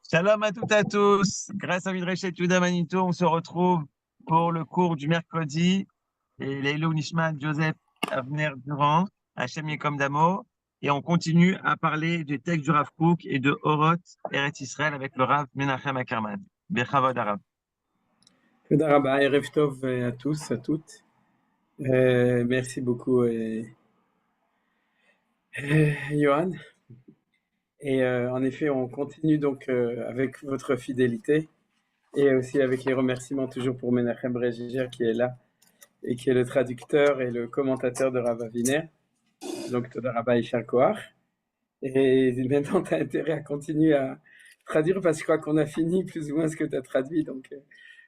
Shalom à toutes et à tous. Grâce à Midrashet Yehuda Manito, on se retrouve pour le cours du mercredi. Et Leilou Nishmat Joseph Avner Durand, Hachem Yekom Damo. Et on continue à parler du texte du Rav Kook et de Oroth Eretz Israël avec le Rav Menachem Ackerman. Bechavod Arav. Toda Rabba, Erev Tov à tous, à toutes. Merci beaucoup, Johan. Et en effet, on continue donc avec votre fidélité et aussi avec les remerciements toujours pour Menachem Bregiger qui est là et qui est le traducteur et le commentateur de Rav Aviner. Donc Toda Rabba Ishar Koach. Et maintenant, tu as intérêt à continuer à traduire parce que je crois qu'on a fini plus ou moins ce que tu as traduit. Donc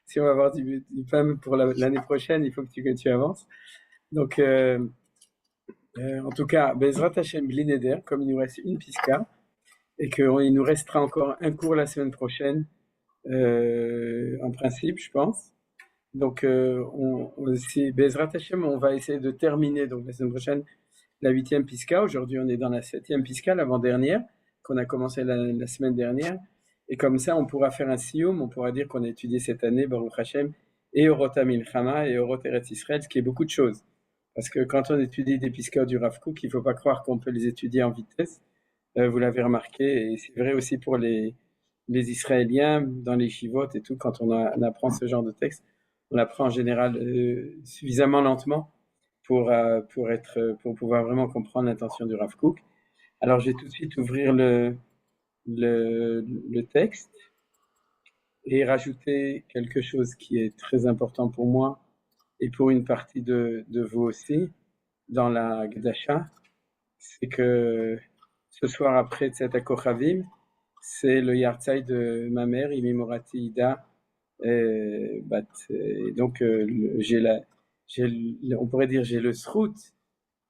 si on va avoir du pain pour l'année prochaine, il faut que tu avances. Donc, en tout cas, Bezrat Hashem Blineder, comme il nous reste une Piska, et qu'il nous restera encore un cours la semaine prochaine, en principe, je pense. Donc, si Bezrat Hashem, on va essayer de terminer, donc la semaine prochaine, la 8e Piska. Aujourd'hui, on est dans la 7e Piska, l'avant-dernière, qu'on a commencé la semaine dernière. Et comme ça, on pourra faire un sioum, on pourra dire qu'on a étudié cette année, Baruch Hashem, et Orot HaMilchama, et Orot Eretz Israël, ce qui est beaucoup de choses. Parce que quand on étudie des Piska du Rav Kook, il ne faut pas croire qu'on peut les étudier en vitesse. Vous l'avez remarqué, et c'est vrai aussi pour les Israéliens, dans les chivotes et tout, quand on apprend ce genre de texte, on apprend en général suffisamment lentement pour pouvoir vraiment comprendre l'intention du Rav Kook. Alors, je vais tout de suite ouvrir le texte et rajouter quelque chose qui est très important pour moi et pour une partie de vous aussi dans la Gdasha, c'est que ce soir après Tzedek Kochavim, c'est le Yartzai de ma mère, Imi Morati Ida. Donc, on pourrait dire j'ai le srout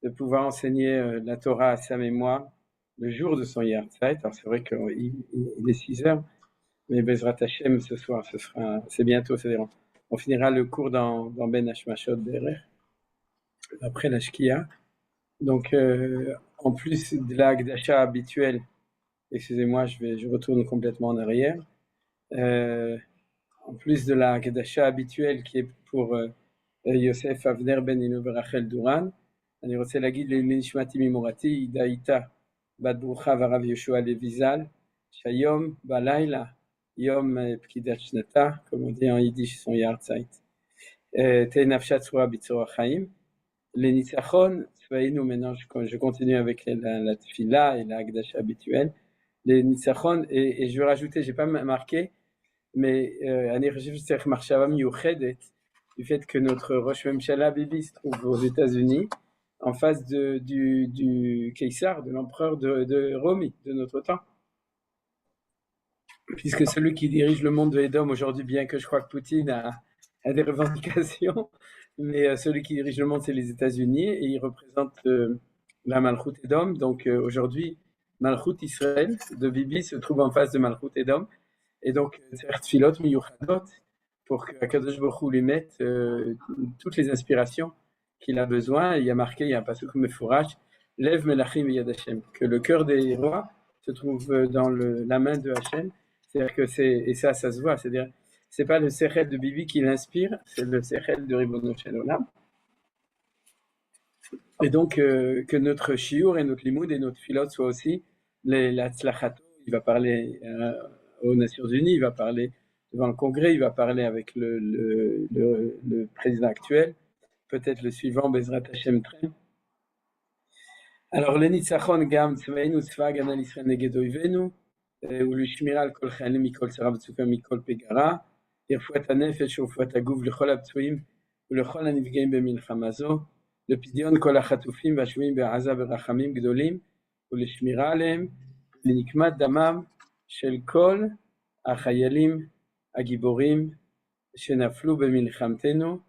de pouvoir enseigner la Torah à sa mémoire le jour de son Yartzai. Alors, c'est vrai qu'il est 6 heures, mais Bezrat Hashem, ce soir, c'est bientôt, c'est-à-dire on finira le cours dans Ben Hashmashot derrière, après la Shkia. Donc, en plus de la Gdasha habituelle, excusez-moi, je retourne complètement en arrière. En plus de la Gdasha habituelle qui est pour Yosef Avner Ben Inu Berachel Duran, אני רוצה להגיד לנשמתי ממורתי, עידה איתה, בת ברוכה והרב יהושע לויזל, שהיום בלילה, יום פקידת שנתה, comme on dit en yiddish son יארצייט, תהא נפשה צרורה בצרור החיים, לניצחון צבאינו, maintenant je continue avec la tfila et la Hagdacha habituelle, les nitzachon, et je vais rajouter, j'ai pas marqué, mais du fait que notre Rosh Memshala Bibi se trouve aux États-Unis, en face du Keisar, de l'empereur de Rome, de notre temps. Puisque celui qui dirige le monde de Edom aujourd'hui, bien que je crois que Poutine a des revendications, mais celui qui dirige le monde, c'est les États-Unis, et il représente la Malchut Edom. Donc aujourd'hui, Malchut Israël de Bibi se trouve en face de Malchut Edom. Et donc, Tfilot Miyuchadot, pour que Kadosh Baruch Hu lui mette toutes les inspirations qu'il a besoin. Il y a marqué, il y a un pasuk mefourash, Lev Melachim Yad Hashem, que le cœur des rois se trouve dans la main de Hashem. C'est-à-dire que et ça se voit, c'est-à-dire, c'est pas le Sechel de Bibi qui l'inspire, c'est le Sechel de Ribono Shel Olam. Et donc, que notre shiur et notre limoud et notre philot soient aussi la tzlachato. Il va parler aux Nations Unies, il va parler devant le Congrès, il va parler avec le président actuel, peut-être le suivant, Bezrat Hashem Trem. Alors, le nitzachon gam tzvaenu tzva הגנה לישראל נגד אויבינו, ולשמירה על כל חיילים מכל צרה וצוקה מכל פגרה, לרפואת הנפש ורפואת הגוף לכל הפצועים ולכל הנפגעים במלחמה זו, לפדיון כל החטופים והשבויים בעזה ברחמים גדולים, ולשמירה עליהם, לנקמת דמם של כל החיילים הגיבורים שנפלו במלחמתנו,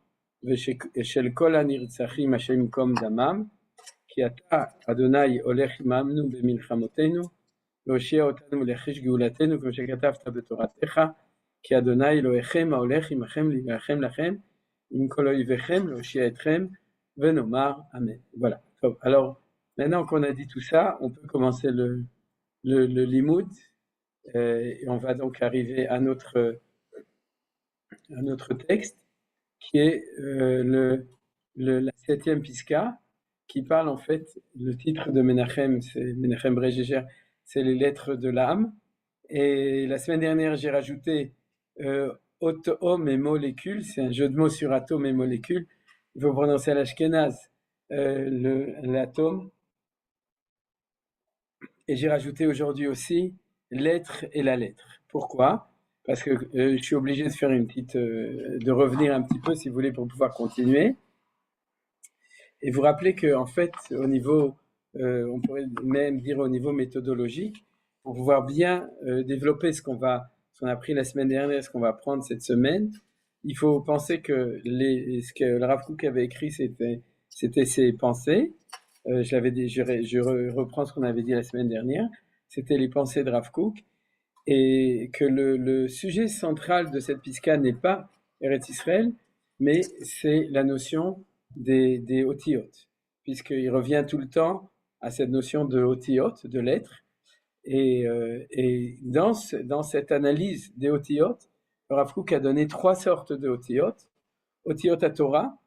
ושל כל הנרצחים השם ייקום דמם, כי אתה, אדוני, הולך עמנו במלחמותינו, להושיע אותנו ולהחיש גאולתנו, כמו שכתבת בתורתך, כי אדוני אלוהיכם ההולך עמכם להילחם לכם, עם כל אויביכם להושיע אתכם, וnomar Amen. Voilà. Alors, maintenant qu'on a dit tout ça, on peut commencer le limoud. Et on va donc arriver à notre texte, qui est la 7e Piska, qui parle en fait, le titre de Menachem, c'est Menachem Bregeger, c'est les lettres de l'âme. Et la semaine dernière, j'ai rajouté homme et molécule, c'est un jeu de mots sur atome et molécule. Il faut prononcer à l'ashkénaze l'atome. Et j'ai rajouté aujourd'hui aussi l'être et la lettre. Pourquoi? Parce que je suis obligé de faire de revenir un petit peu, si vous voulez, pour pouvoir continuer. Et vous rappelez qu'en fait, au niveau, on pourrait même dire au niveau méthodologique, pour pouvoir bien développer ce qu'on a appris la semaine dernière, ce qu'on va apprendre cette semaine, il faut penser que ce que le Rav Kook avait écrit, c'était ses pensées. Je reprends ce qu'on avait dit la semaine dernière. C'était les pensées de Rav Kook, et que le sujet central de cette piska n'est pas Eretz Israël, mais c'est la notion des otiyot, puisqu'il revient tout le temps à cette notion de otiyot, de lettres. Et dans cette analyse des otiyot, le Rav Kook a donné 3 sortes de otiyot: otiyot à Torah,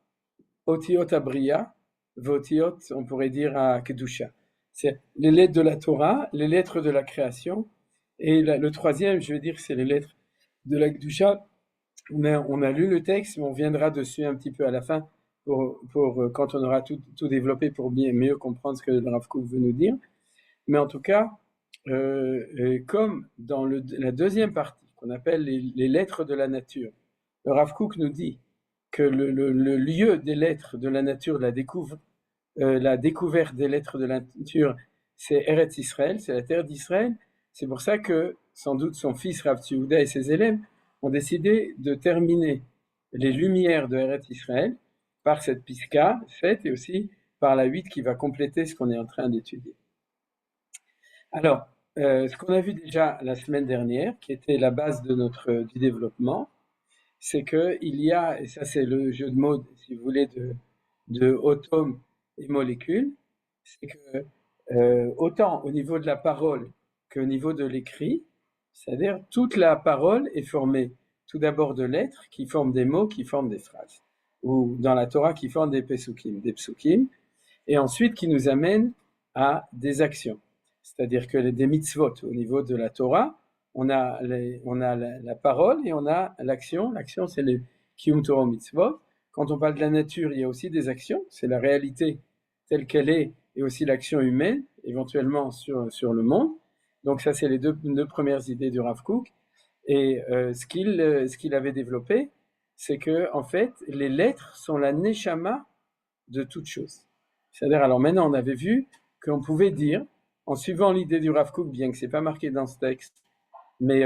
otiyot à Bria, otiyot, on pourrait dire, à Kedusha. C'est les lettres de la Torah, les lettres de la création, et le troisième, je veux dire, c'est les lettres de la Kedusha. On a lu le texte, mais on viendra dessus un petit peu à la fin pour quand on aura tout développé, pour mieux comprendre ce que le Rav Kook veut nous dire. Mais en tout cas, comme dans la deuxième partie, qu'on appelle les lettres de la nature, le Rav Kook nous dit que le lieu des lettres de la nature, la découverte des lettres de la nature, c'est Eretz Israël, c'est la terre d'Israël. C'est pour ça que, sans doute, son fils Rav Tzouda et ses élèves ont décidé de terminer les lumières de Eretz Israël par cette Piska 7 et aussi par la 8 qui va compléter ce qu'on est en train d'étudier. Alors, ce qu'on a vu déjà la semaine dernière, qui était la base du développement, c'est qu'il y a, et ça c'est le jeu de mots, si vous voulez, de atome et molécule, c'est que autant au niveau de la parole qu'au niveau de l'écrit, c'est-à-dire toute la parole est formée tout d'abord de lettres qui forment des mots, qui forment des phrases, ou dans la Torah qui forment des psukim, et ensuite qui nous amènent à des actions. C'est-à-dire que des mitzvot au niveau de la Torah, on a la parole et on a l'action. L'action, c'est les Kiyum Torah mitzvot. Quand on parle de la nature, il y a aussi des actions. C'est la réalité telle qu'elle est, et aussi l'action humaine, éventuellement sur le monde. Donc ça, c'est les deux premières idées du Rav Kook. Et ce qu'il avait développé, c'est que en fait, les lettres sont la neshama de toute chose. C'est-à-dire, alors maintenant, on avait vu qu'on pouvait dire, en suivant l'idée du Rav Kook, bien que ce n'est pas marqué dans ce texte, mais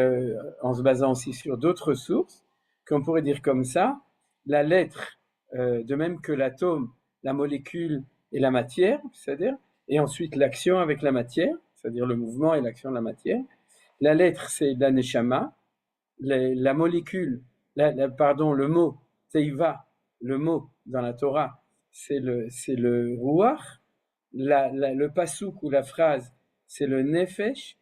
en se basant aussi sur d'autres sources, qu'on pourrait dire comme ça, la lettre, de même que l'atome, la molécule et la matière, c'est-à-dire, et ensuite l'action avec la matière, c'est-à-dire le mouvement et l'action de la matière. La lettre, c'est la neshama, la molécule, le mot, teiva, le mot dans la Torah, c'est le ruach, le pasouk ou la phrase, c'est le nefesh,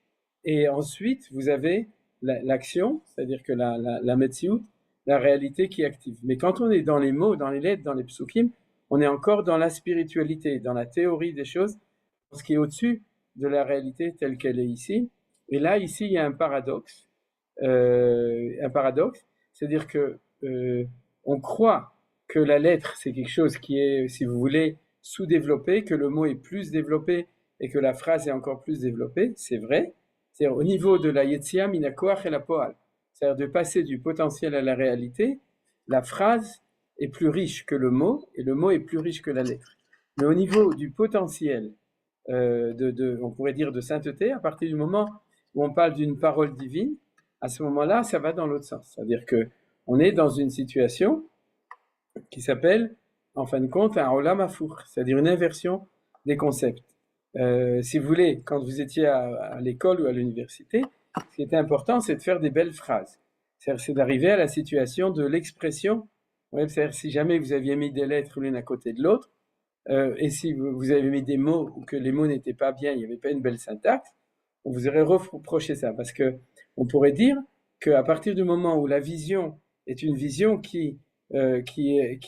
et ensuite vous avez l'action, c'est-à-dire que la metziut, la réalité qui est active. Mais quand on est dans les mots, dans les lettres, dans les psukim, on est encore dans la spiritualité, dans la théorie des choses, ce qui est au-dessus de la réalité telle qu'elle est ici. Et là, ici, il y a un paradoxe, c'est-à-dire que on croit que la lettre, c'est quelque chose qui est, si vous voulez, sous-développé, que le mot est plus développé et que la phrase est encore plus développée. C'est vrai. C'est-à-dire au niveau de la Yetzia min hakoach el hapoal, c'est-à-dire de passer du potentiel à la réalité, la phrase est plus riche que le mot et le mot est plus riche que la lettre. Mais au niveau du potentiel, on pourrait dire de sainteté, à partir du moment où on parle d'une parole divine, à ce moment-là, ça va dans l'autre sens. C'est-à-dire qu'on est dans une situation qui s'appelle, en fin de compte, un olam hafouk, c'est-à-dire une inversion des concepts. Si vous voulez, quand vous étiez à l'école ou à l'université, ce qui était important, c'est de faire des belles phrases. C'est d'arriver à la situation de l'expression. C'est-à-dire, si jamais vous aviez mis des lettres l'une à côté de l'autre, et si vous avez mis des mots ou que les mots n'étaient pas bien, il n'y avait pas une belle syntaxe, on vous aurait reproché ça, parce que on pourrait dire qu'à partir du moment où la vision est une vision qui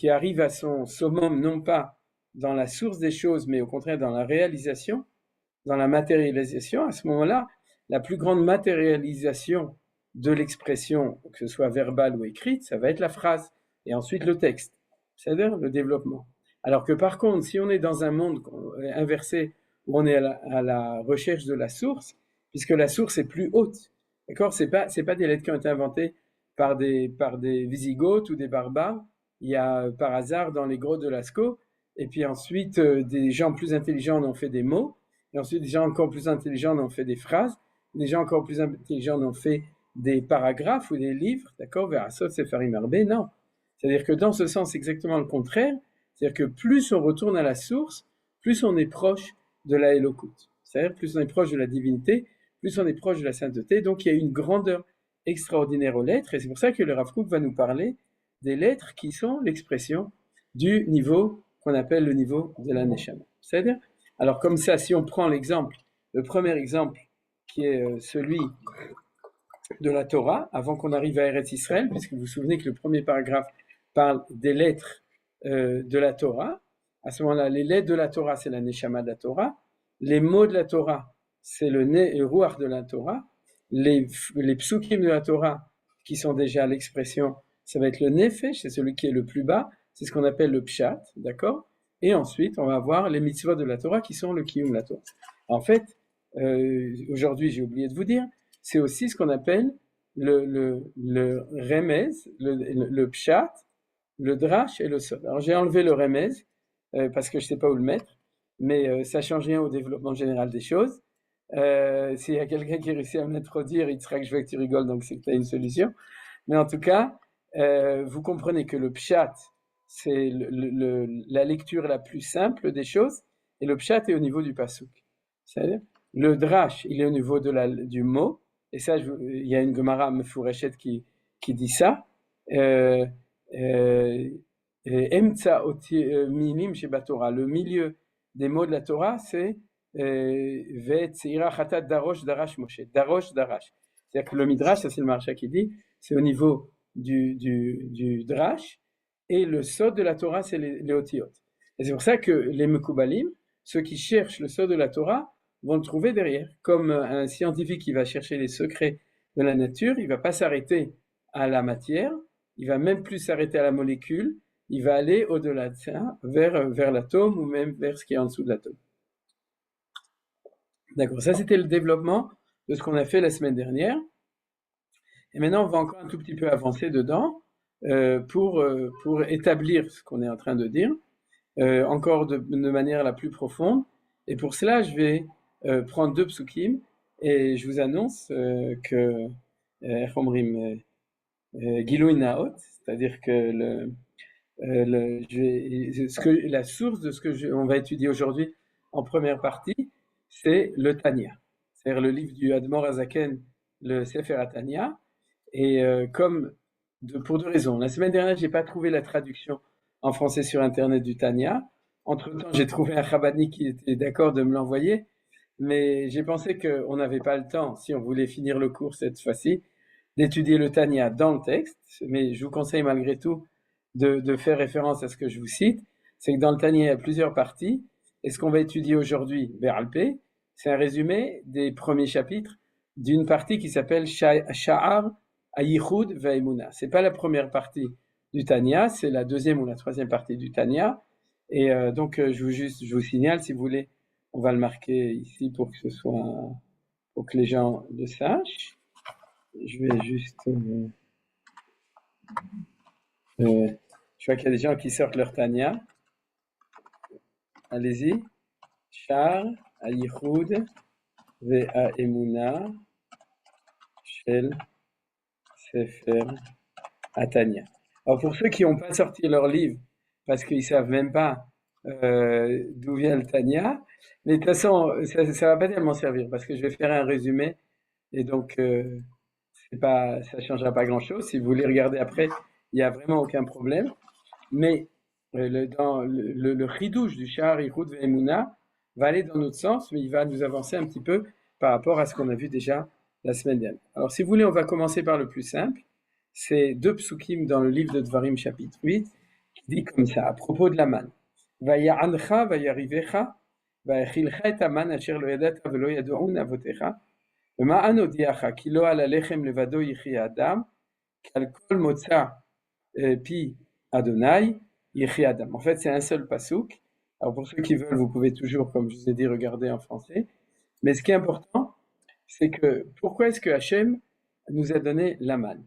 arrive à son summum, non pas dans la source des choses, mais au contraire dans la réalisation, dans la matérialisation, à ce moment-là, la plus grande matérialisation de l'expression, que ce soit verbale ou écrite, ça va être la phrase, et ensuite le texte, c'est-à-dire le développement. Alors que par contre, si on est dans un monde inversé, où on est à la recherche de la source, puisque la source est plus haute, d'accord, c'est pas des lettres qui ont été inventées par des Wisigoths ou des barbares, il y a par hasard dans les grottes de Lascaux, et puis ensuite des gens plus intelligents en ont fait des mots, et ensuite des gens encore plus intelligents en ont fait des phrases, des gens encore plus intelligents en ont fait des paragraphes ou des livres, d'accord, Verasot, Sefarim Arbé, non. C'est-à-dire que dans ce sens, c'est exactement le contraire, c'est-à-dire que plus on retourne à la source, plus on est proche de la Elokut. C'est-à-dire plus on est proche de la divinité, plus on est proche de la sainteté, donc il y a une grandeur extraordinaire aux lettres, et c'est pour ça que le Rav Kook va nous parler des lettres qui sont l'expression du niveau qu'on appelle le niveau de la Neshama. C'est-à-dire, alors comme ça, si on prend l'exemple, le premier exemple qui est celui de la Torah, avant qu'on arrive à Eretz Israël, puisque vous vous souvenez que le premier paragraphe parle des lettres de la Torah. À ce moment-là, les lettres de la Torah, c'est la Neshama de la Torah. Les mots de la Torah, c'est le Ruach de la Torah. Les psukim de la Torah, qui sont déjà l'expression, ça va être le Nefesh, c'est celui qui est le plus bas, c'est ce qu'on appelle le Pshat, d'accord? Et ensuite, on va avoir les mitzvot de la Torah, qui sont le Kiyum de la Torah. En fait, aujourd'hui, j'ai oublié de vous dire, c'est aussi ce qu'on appelle le remez, le pshat, le drash et le sod. Alors j'ai enlevé le remez parce que je ne sais pas où le mettre, mais ça ne change rien au développement général des choses. S'il y a quelqu'un qui réussit à me l'introduire, il sera que je veux que tu rigoles, donc c'est que tu as une solution. Mais en tout cas, vous comprenez que le pshat, c'est la lecture la plus simple des choses, et le pshat est au niveau du pasuk. C'est-à-dire, le drash, il est au niveau du mot, et ça, il y a une Gemara Mefureshet qui dit ça. Emtsa minim sheba Torah, le milieu des mots de la Torah, c'est Ve'et seira chatat darosh darash Moshe, darosh darash. C'est-à-dire que le midrash, ça c'est le Maharsha qui dit, c'est au niveau du drash, et le sod de la Torah, c'est les otiyot. Et c'est pour ça que les mekubalim, ceux qui cherchent le sod de la Torah, vont le trouver derrière. Comme un scientifique qui va chercher les secrets de la nature, il ne va pas s'arrêter à la matière, il va même plus s'arrêter à la molécule, il va aller au-delà de ça, vers l'atome ou même vers ce qui est en dessous de l'atome. D'accord, ça c'était le développement de ce qu'on a fait la semaine dernière. Et maintenant, on va encore un tout petit peu avancer dedans pour établir ce qu'on est en train de dire, encore de manière la plus profonde. Et pour cela, je vais prendre deux psukim et je vous annonce que Gilui Naot, c'est-à-dire que la source de ce que on va étudier aujourd'hui en première partie, c'est le Tanya, c'est-à-dire le livre du Admor Azaken, le Sefer HaTanya, et pour deux raisons. La semaine dernière, j'ai pas trouvé la traduction en français sur Internet du Tanya. Entre-temps, j'ai trouvé un Chabadnik qui était d'accord de me l'envoyer, mais j'ai pensé qu'on n'avait pas le temps, si on voulait finir le cours cette fois-ci, d'étudier le Tanya dans le texte, mais je vous conseille malgré tout de faire référence à ce que je vous cite. C'est que dans le Tanya, il y a plusieurs parties, et ce qu'on va étudier aujourd'hui, Beralpé, c'est un résumé des premiers chapitres d'une partie qui s'appelle Sha'ar Ayichud Ve'emuna. C'est pas la première partie du Tanya, c'est la deuxième ou la troisième partie du Tanya. Et donc, je vous signale, si vous voulez, on va le marquer ici pour que les gens le sachent. Je vais juste. Je vois qu'il y a des gens qui sortent leur Tanya. Allez-y. Shar, Ayichud, Ve'emuna, Shel, Sefer, Atania. Alors, pour ceux qui n'ont pas sorti leur livre, parce qu'ils ne savent même pas d'où vient le Tanya, mais de toute façon, ça ne va pas tellement servir, parce que je vais faire un résumé, et donc ça ne changera pas grand-chose. Si vous voulez regarder après, il n'y a vraiment aucun problème. Mais dans le chidouche du Sha'ar Yichud Ve'emuna va aller dans notre sens, mais il va nous avancer un petit peu par rapport à ce qu'on a vu déjà la semaine dernière. Alors si vous voulez, on va commencer par le plus simple. C'est 2 psukim dans le livre de Dvarim chapitre 8 qui dit comme ça, à propos de la manne. Vaya'ancha vayarivecha vayachilcha et aman asher lo yadata velo yadoun avotecha v'ma'an odiacha ki lo ala lechem levado yichya adam kal kol motza pi Adonai yichya adam. En fait, c'est un seul pasuk. Alors pour ceux qui veulent, vous pouvez toujours, comme je vous ai dit, regarder en français. Mais ce qui est important, c'est que pourquoi est-ce que Hachem nous a donné la manne?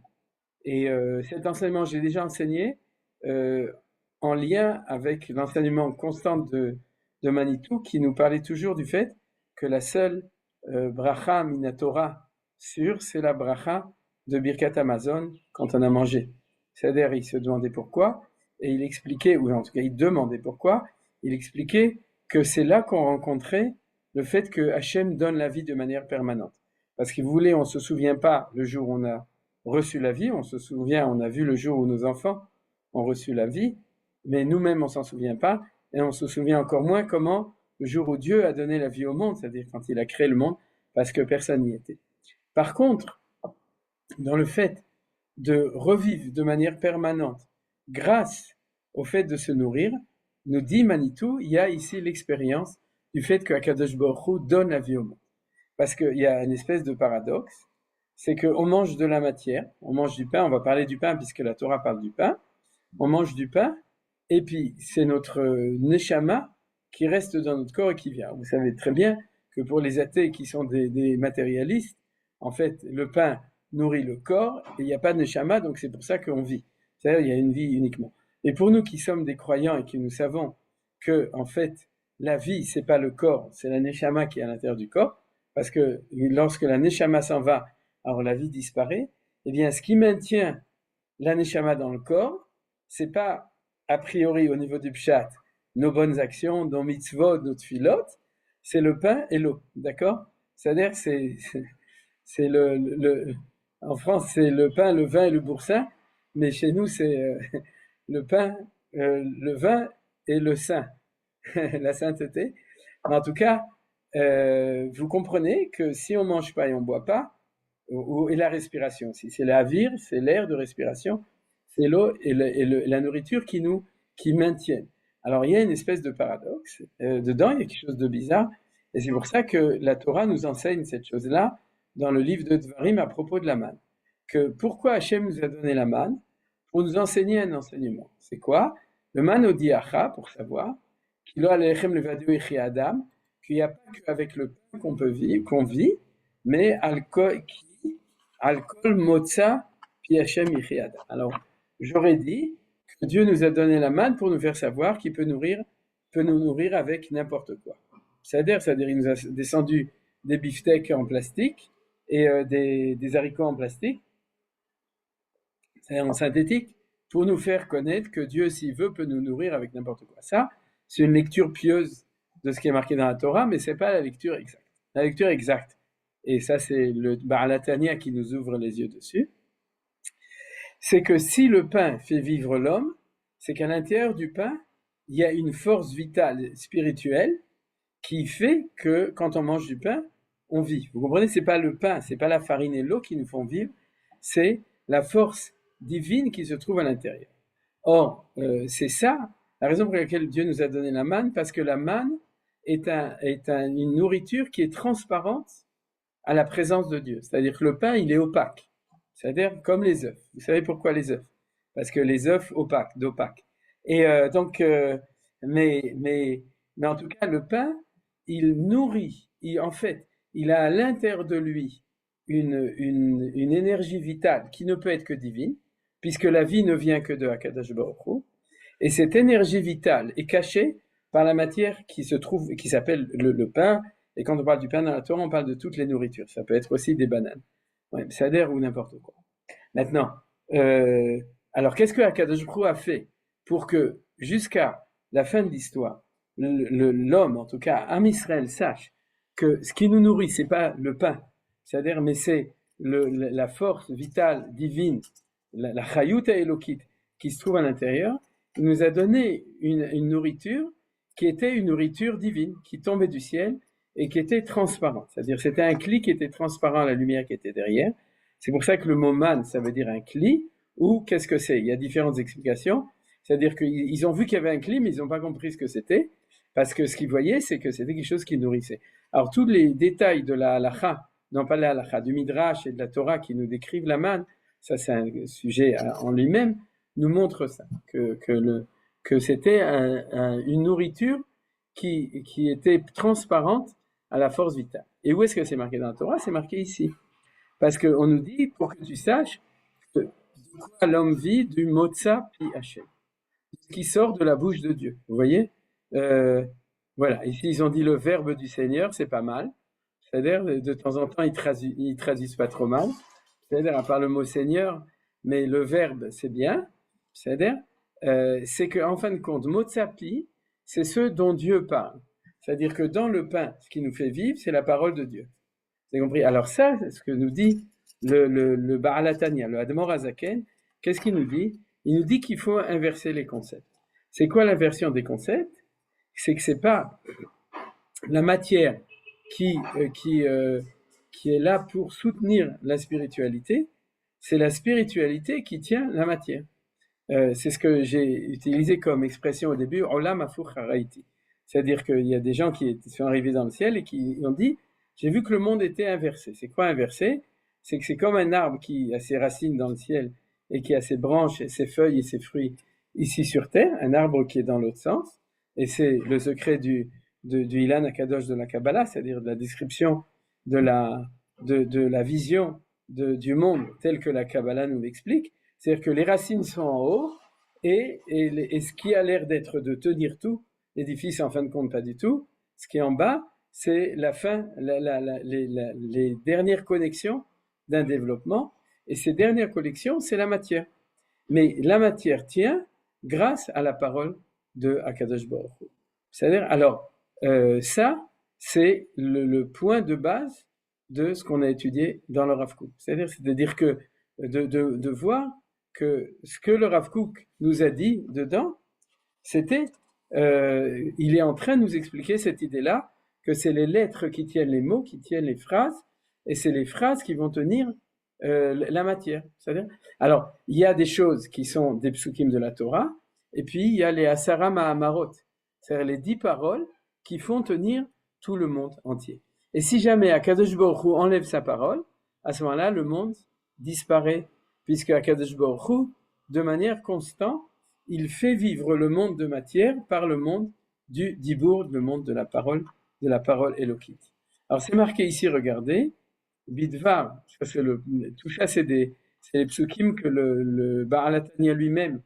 Et cet enseignement, j'ai déjà enseigné en lien avec l'enseignement constant de Manitou, qui nous parlait toujours du fait que la seule bracha minatora sûre, c'est la bracha de Birkat Hamazon quand on a mangé. C'est-à-dire, il se demandait pourquoi, et il expliquait, ou en tout cas, il demandait pourquoi, il expliquait que c'est là qu'on rencontrait le fait que Hachem donne la vie de manière permanente. Parce qu'il voulait, on ne se souvient pas le jour où on a reçu la vie, on se souvient, on a vu le jour où nos enfants ont reçu la vie, mais nous-mêmes on s'en souvient pas, et on se souvient encore moins comment le jour où Dieu a donné la vie au monde, c'est-à-dire quand il a créé le monde, parce que personne n'y était. Par contre, dans le fait de revivre de manière permanente, grâce au fait de se nourrir, nous dit Manitou, il y a ici l'expérience du fait que Akadosh Baruch Hu donne la vie au monde. Parce qu'il y a une espèce de paradoxe, c'est qu'on mange de la matière, on mange du pain, on va parler du pain puisque la Torah parle du pain, on mange du pain, et puis c'est notre neshama qui reste dans notre corps et qui vient. Vous savez très bien que pour les athées qui sont des matérialistes, en fait, le pain nourrit le corps et il n'y a pas de neshama, donc c'est pour ça qu'on vit. C'est-à-dire il y a une vie uniquement. Et pour nous qui sommes des croyants et qui nous savons que, en fait, la vie, c'est pas le corps, c'est la neshama qui est à l'intérieur du corps, parce que lorsque la neshama s'en va, alors la vie disparaît, eh bien ce qui maintient la neshama dans le corps, c'est pas a priori au niveau du pshat, nos bonnes actions, nos mitzvot, nos tfilot, c'est le pain et l'eau, d'accord? C'est-à-dire c'est en France c'est le pain, le vin et le boursin, mais chez nous c'est le pain, le vin et le saint, la sainteté. Mais en tout cas, vous comprenez que si on mange pas et on boit pas, et la respiration aussi, c'est l'air, c'est l'air de respiration, c'est l'eau et la nourriture qui maintiennent. Alors il y a une espèce de paradoxe dedans, il y a quelque chose de bizarre, et c'est pour ça que la Torah nous enseigne cette chose-là dans le livre de Dvarim à propos de la manne. Que pourquoi Hachem nous a donné la manne? Pour nous enseigner un enseignement. C'est quoi? Le man odiacha, pour savoir, qu'il n'y a pas qu'avec le pain qu'on vit, mais alcool motza pi Hachem yichiad. Alors, j'aurais dit que Dieu nous a donné la manne pour nous faire savoir qu'il peut nous nourrir avec n'importe quoi. C'est-à-dire il nous a descendu des beefsteaks en plastique et des haricots en plastique, c'est-à-dire en synthétique, pour nous faire connaître que Dieu, s'il veut, peut nous nourrir avec n'importe quoi. Ça, c'est une lecture pieuse de ce qui est marqué dans la Torah, mais c'est pas la lecture exacte. La lecture exacte, et ça c'est le Baal HaTanya qui nous ouvre les yeux dessus, c'est que si le pain fait vivre l'homme, c'est qu'à l'intérieur du pain, il y a une force vitale spirituelle qui fait que quand on mange du pain, on vit. Vous comprenez, c'est pas le pain, c'est pas la farine et l'eau qui nous font vivre, c'est la force divine qui se trouve à l'intérieur. Or, c'est ça la raison pour laquelle Dieu nous a donné la manne, parce que la manne est une nourriture qui est transparente à la présence de Dieu. C'est-à-dire que le pain, il est opaque. C'est-à-dire comme les œufs. Vous savez pourquoi les œufs? Parce que les œufs d'opaque. Et mais en tout cas, le pain, il nourrit. En fait, il a à l'intérieur de lui une énergie vitale qui ne peut être que divine, puisque la vie ne vient que de Akadosh Baruch Hu. Et cette énergie vitale est cachée par la matière qui s'appelle le pain. Et quand on parle du pain dans la Torah, on parle de toutes les nourritures. Ça peut être aussi des bananes, sadère ou n'importe quoi. Maintenant, alors qu'est-ce que Akadosh Baruch Hu a fait pour que jusqu'à la fin de l'histoire, l'homme, en tout cas, Am Israël, sache que ce qui nous nourrit, c'est pas le pain, c'est-à-dire, mais c'est la force vitale divine, la chayuta elokit qui se trouve à l'intérieur. Il nous a donné une nourriture qui était une nourriture divine, qui tombait du ciel et qui était transparent. C'est-à-dire c'était un cli qui était transparent à la lumière qui était derrière. C'est pour ça que le mot man, ça veut dire un cli, ou qu'est-ce que c'est? Il y a différentes explications. C'est-à-dire qu'ils ont vu qu'il y avait un cli, mais ils n'ont pas compris ce que c'était, parce que ce qu'ils voyaient, c'est que c'était quelque chose qui nourrissait. Alors tous les détails de la halacha, non pas la halacha, du midrash et de la Torah qui nous décrivent la manne, ça c'est un sujet en lui-même, nous montre ça, que c'était une nourriture qui était transparente à la force vitale. Et où est-ce que c'est marqué dans la Torah? C'est marqué ici. Parce qu'on nous dit, pour que tu saches, de quoi l'homme vit du motza pi Hachem, qui sort de la bouche de Dieu. Vous voyez? Voilà, ici ils ont dit le verbe du Seigneur, c'est pas mal. C'est-à-dire, de temps en temps, ils traduisent pas trop mal. C'est-à-dire, à part le mot Seigneur, mais le verbe, c'est bien. C'est-à-dire, c'est qu'en fin de compte, motzapi, c'est ce dont Dieu parle. C'est-à-dire que dans le pain, ce qui nous fait vivre, c'est la parole de Dieu. Vous avez compris? Alors ça, c'est ce que nous dit le Baal HaTanya, le Admor HaZaken. Qu'est-ce qu'il nous dit? Il nous dit qu'il faut inverser les concepts. C'est quoi l'inversion des concepts? C'est que c'est pas la matière qui est là pour soutenir la spiritualité, c'est la spiritualité qui tient la matière. C'est ce que j'ai utilisé comme expression au début, Olam Hafuch Haraiti. C'est-à-dire qu'il y a des gens qui sont arrivés dans le ciel et qui ont dit, j'ai vu que le monde était inversé. C'est quoi inversé? C'est que c'est comme un arbre qui a ses racines dans le ciel et qui a ses branches, et ses feuilles et ses fruits ici sur terre, un arbre qui est dans l'autre sens. Et c'est le secret du Ilan Akadosh de la Kabbalah, c'est-à-dire de la description de la vision du monde tel que la Kabbalah nous l'explique. C'est-à-dire que les racines sont en haut et ce qui a l'air d'être de tenir tout, l'édifice en fin de compte pas du tout, ce qui est en bas, c'est la fin, les dernières connexions d'un développement, et ces dernières connexions, c'est la matière. Mais la matière tient grâce à la parole de Akadosh Baruch Hu. C'est-à-dire, alors, ça, c'est le point de base de ce qu'on a étudié dans le Rav Kook. C'est-à-dire que de voir que ce que le Rav Kook nous a dit dedans, c'était, il est en train de nous expliquer cette idée-là, que c'est les lettres qui tiennent les mots, qui tiennent les phrases, et c'est les phrases qui vont tenir la matière. C'est-à-dire, alors, il y a des choses qui sont des psukim de la Torah, et puis il y a les Asara Mahamarot, c'est-à-dire les 10 paroles qui font tenir tout le monde entier. Et si jamais Akadosh Baruch Hu enlève sa parole, à ce moment-là, le monde disparaît, puisque Akadosh Baruch Hu, de manière constante, il fait vivre le monde de matière par le monde du dibour, le monde de la parole élokite. Alors c'est marqué ici, regardez, Bidvar, tout ça c'est les psukim que le Baal HaTanya lui-même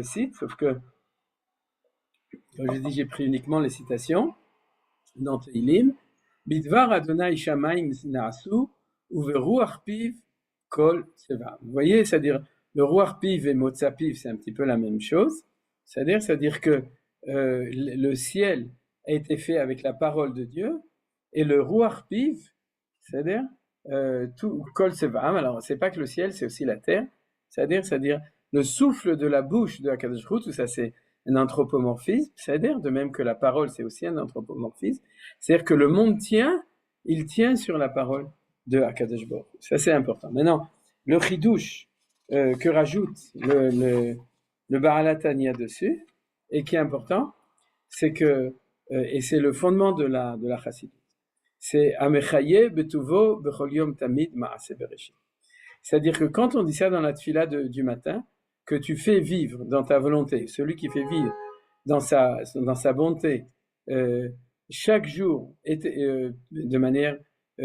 cite, sauf que, comme je dis, j'ai pris uniquement les citations dans Teilim. Bidvar Adonai Shamayim Naasu uveruach piv kol tseva. Vous voyez, c'est-à-dire le ruach piv et motza piv, c'est un petit peu la même chose. C'est-à-dire que le ciel a été fait avec la parole de Dieu et le ruach piv, c'est-à-dire tout kol tseva. Alors c'est pas que le ciel, c'est aussi la terre. C'est-à-dire le souffle de la bouche de Hakadosh Baruch Hu, tout ça c'est un anthropomorphisme, c'est-à-dire de même que la parole c'est aussi un anthropomorphisme, c'est-à-dire que le monde il tient sur la parole de Hakadosh Baruch Hu. Ça c'est important. Maintenant, le chidouche que rajoute le Baal HaTanya dessus, et qui est important, c'est que, et c'est le fondement de la chassidut, c'est Amechaye betuvo bechol yom tamid ma'aseh bereshit. C'est-à-dire que quand on dit ça dans la tfila du matin, que tu fais vivre dans ta volonté, celui qui fait vivre dans sa bonté, chaque jour, de manière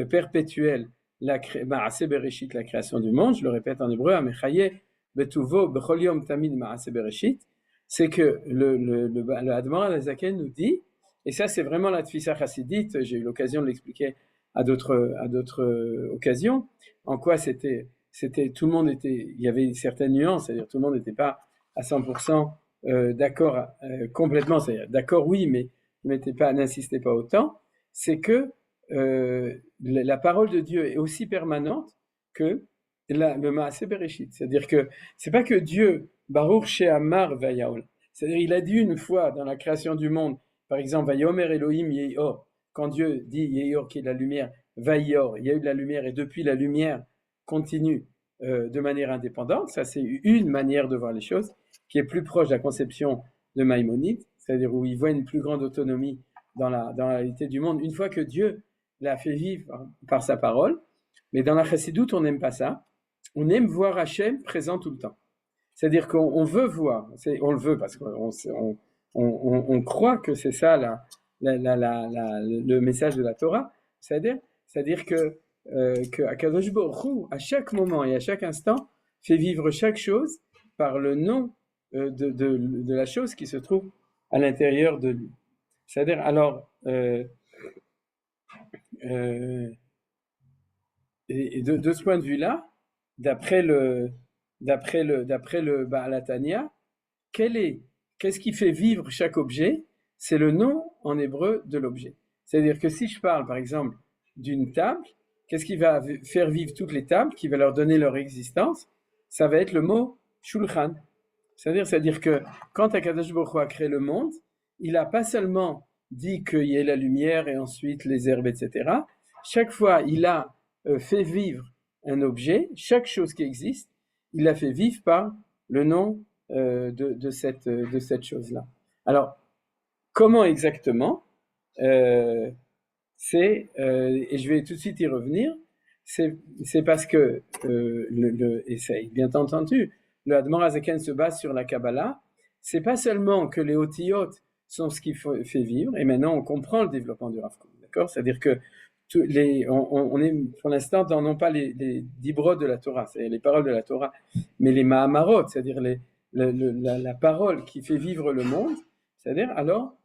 perpétuelle, Ma'aseh Bereshit, la création du monde, je le répète en hébreu, Amechaye betuvo bechol yom tamid ma'aseh bereshit, c'est que le Admor HaZaken nous dit, et ça c'est vraiment la tfisa chassidite, j'ai eu l'occasion de l'expliquer à d'autres occasions, en quoi c'était tout le monde il y avait certaines nuances, c'est-à-dire tout le monde n'était pas à 100% d'accord complètement, c'est-à-dire d'accord oui, mais n'insistez pas autant, c'est que la parole de Dieu est aussi permanente que le Maaseh Bereshit, c'est-à-dire que c'est pas que Dieu Baruch She'amar Vayaol, c'est-à-dire il a dit une fois dans la création du monde, par exemple Vayomer Elohim Yehi Or, quand Dieu dit Yeyor, qui est la lumière, Vayor, il y a eu de la lumière, et depuis la lumière continue de manière indépendante. Ça, c'est une manière de voir les choses qui est plus proche de la conception de Maïmonide, c'est-à-dire où il voit une plus grande autonomie dans la réalité du monde, une fois que Dieu l'a fait vivre par sa parole. Mais dans la chassidoute, on n'aime pas ça. On aime voir Hachem présent tout le temps. C'est-à-dire qu'on veut voir, on le veut parce qu'on croit que c'est ça le message de la Torah. C'est-à-dire que Akadosh Baruch Hu, à chaque moment et à chaque instant, fait vivre chaque chose par le nom de la chose qui se trouve à l'intérieur de lui. C'est-à-dire, alors, et de ce point de vue-là, d'après le Baal HaTanya, qu'est-ce qui fait vivre chaque objet? C'est le nom en hébreu de l'objet. C'est-à-dire que si je parle, par exemple, d'une table, qu'est-ce qui va faire vivre toutes les tables, qui va leur donner leur existence? Ça va être le mot Shulchan. C'est-à-dire que quand Akadosh Baruch Hu a créé le monde, il n'a pas seulement dit qu'il y ait la lumière et ensuite les herbes, etc. Chaque fois, il a fait vivre un objet, chaque chose qui existe, il l'a fait vivre par le nom de cette chose-là. Alors, comment exactement et je vais tout de suite y revenir, c'est parce que, et c'est bien entendu, le Admor Azaken se base sur la Kabbalah. C'est pas seulement que les Otiyot sont ce qui fait vivre, et maintenant on comprend le développement du Rav Kook, d'accord? C'est-à-dire que on est pour l'instant non pas les dibrot de la Torah, c'est les paroles de la Torah, mais les Mahamarot, c'est-à-dire la parole qui fait vivre le monde, c'est-à-dire alors,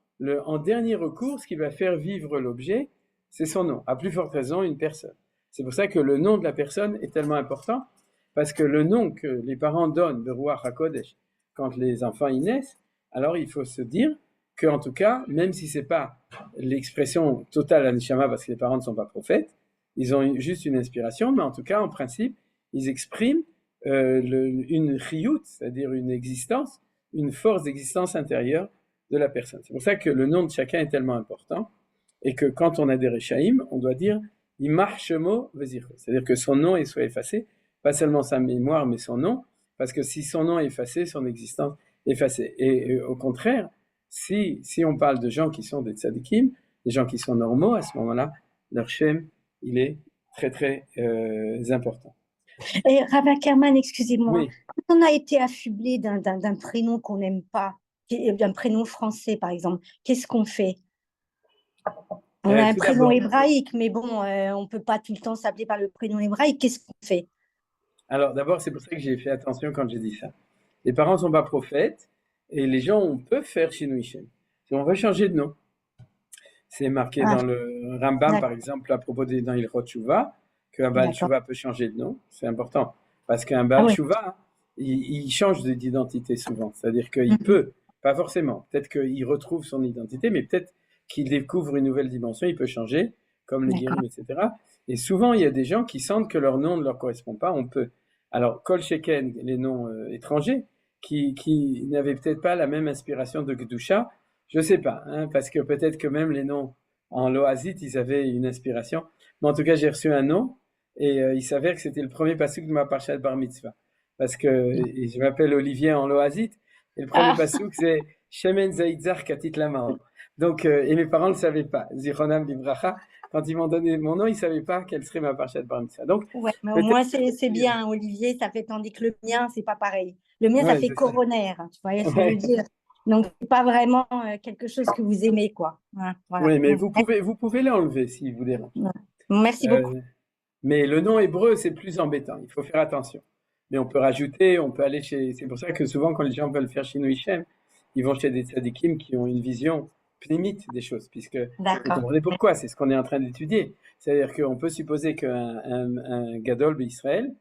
en dernier recours, ce qui va faire vivre l'objet, c'est son nom, à plus forte raison une personne. C'est pour ça que le nom de la personne est tellement important, parce que le nom que les parents donnent de Ruach HaKodesh quand les enfants y naissent, alors il faut se dire qu'en tout cas, même si c'est pas l'expression totale à Neshama, parce que les parents ne sont pas prophètes, ils ont juste une inspiration, mais en tout cas, en principe, ils expriment une chiyut, c'est-à-dire une existence, une force d'existence intérieure de la personne. C'est pour ça que le nom de chacun est tellement important, et que quand on a des Rechaïm, on doit dire Yimach Shemo Vezircho, c'est-à-dire que son nom soit effacé, pas seulement sa mémoire, mais son nom, parce que si son nom est effacé, son existence est effacée. Et au contraire, si on parle de gens qui sont des tzadikim, des gens qui sont normaux, à ce moment-là, leur shem, il est très très important. Et Rav Ackerman, excusez-moi, Oui. quand on a été affublé d'un prénom qu'on n'aime pas, d'un prénom français par exemple, qu'est-ce qu'on fait? On a un prénom hébraïque, mais bon, on ne peut pas tout le temps s'appeler par le prénom hébraïque, qu'est-ce qu'on fait? Alors d'abord, c'est pour ça que j'ai fait attention quand j'ai dit ça. Les parents ne sont pas prophètes, et les gens peuvent faire Shinui Shem. Si on veut changer de nom, c'est marqué dans le Rambam, par exemple, à propos dans Ilchot Tshuva, qu'un Baal Tshuva peut changer de nom. C'est important. Parce qu'un Baal Tshuva, il change d'identité souvent. C'est-à-dire qu'il peut, pas forcément, peut-être qu'il retrouve son identité, mais peut-être qu'il découvre une nouvelle dimension, il peut changer, comme les guérim, etc. Et souvent, il y a des gens qui sentent que leur nom ne leur correspond pas, on peut. Alors, Kol Sheken, les noms étrangers, qui n'avaient peut-être pas la même inspiration de Gdusha, je sais pas, hein, parce que peut-être que même les noms en loazite, ils avaient une inspiration. Mais en tout cas, j'ai reçu un nom, et il s'avère que c'était le premier pasuk de ma parashat Bar Mitzvah. Parce que je m'appelle Olivier en loazite, et le premier pasuk, c'est Shemen Zaitzar Katit Lamaor. Donc, et mes parents ne le savaient pas. Zichronam Libracha, quand ils m'ont donné mon nom, ils ne savaient pas quelle serait ma parashat Bar Mitzvah. Donc, ouais, mais au moins, c'est bien, Olivier, ça fait, tandis que le mien, c'est pas pareil. Le mien, ça fait coronaire, tu vois ce que je veux dire. Donc, c'est pas vraiment quelque chose que vous aimez, quoi. Hein, voilà. Oui, mais vous pouvez l'enlever si vous dérange. Ouais. Merci beaucoup. Mais le nom hébreu, c'est plus embêtant. Il faut faire attention. Mais on peut rajouter, on peut aller chez. C'est pour ça que souvent, quand les gens veulent faire Shinui Shem, ils vont chez des tzadikim qui ont une vision pnimite des choses, puisque vous comprenez pourquoi, c'est ce qu'on est en train d'étudier. C'est-à-dire qu'on peut supposer qu'un gadol d'Israël,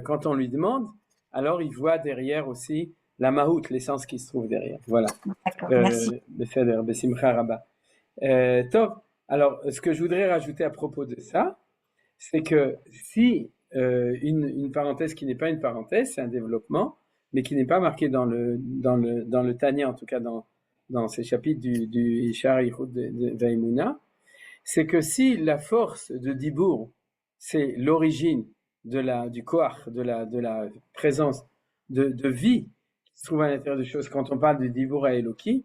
quand on lui demande, alors il voit derrière aussi la mahout, l'essence qui se trouve derrière. Voilà. Merci. Beseder, besimcha rabba. Top. Alors, ce que je voudrais rajouter à propos de ça, c'est que si une parenthèse qui n'est pas une parenthèse, c'est un développement, mais qui n'est pas marqué dans le Tanya, en tout cas dans ces chapitres du Ishar Yichud de Vaimuna, c'est que si la force de Dibour, c'est l'origine du koach, de la présence de vie qui se trouve à l'intérieur des choses, quand on parle de Dibour à Eloki,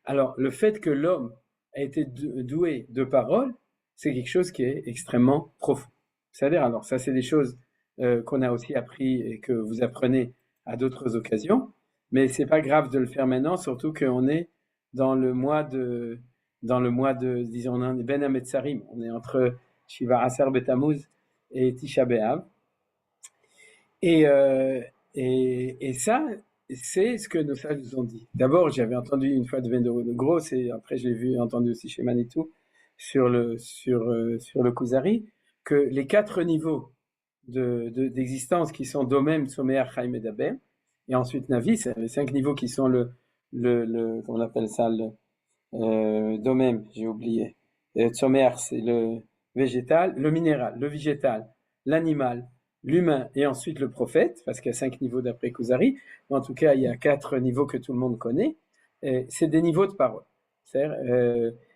alors le fait que l'homme a été doué de parole, c'est quelque chose qui est extrêmement profond. C'est-à-dire, alors ça c'est des choses qu'on a aussi appris et que vous apprenez à d'autres occasions, mais c'est pas grave de le faire maintenant, surtout qu'on est dans le mois de, disons, on est Ben Hametzarim, on est entre Shiva Asar Betamuz et Tisha B'Av, et ça, c'est ce que nos sages nous ont dit. D'abord, j'avais entendu une fois de Ben de Gross, et après je l'ai entendu aussi chez Manitou, sur le Kuzari, que les 4 niveaux d'existence qui sont Domem, Somer, Chaim et Daber, et ensuite Navi, c'est les 5 niveaux qui sont comment on appelle ça, Domem, j'ai oublié. Somer, c'est le végétal, le minéral, le végétal, l'animal, l'humain et ensuite le prophète, parce qu'il y a 5 niveaux d'après Kuzari, mais en tout cas il y a 4 niveaux que tout le monde connaît, et c'est des niveaux de parole.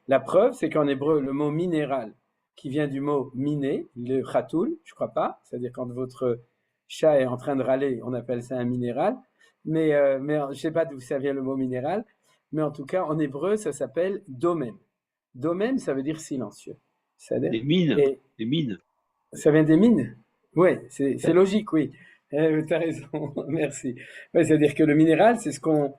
La preuve, c'est qu'en hébreu, le mot minéral, qui vient du mot miné, le khatoul, je crois pas, c'est-à-dire quand votre chat est en train de râler, on appelle ça un minéral, mais je sais pas d'où ça vient le mot minéral, mais en tout cas en hébreu ça s'appelle domem. Domem, ça veut dire silencieux. Des mines, des mines. Ça vient des mines. Oui, c'est logique, oui. Tu as raison, merci. Ouais, c'est-à-dire que le minéral, c'est ce qu'on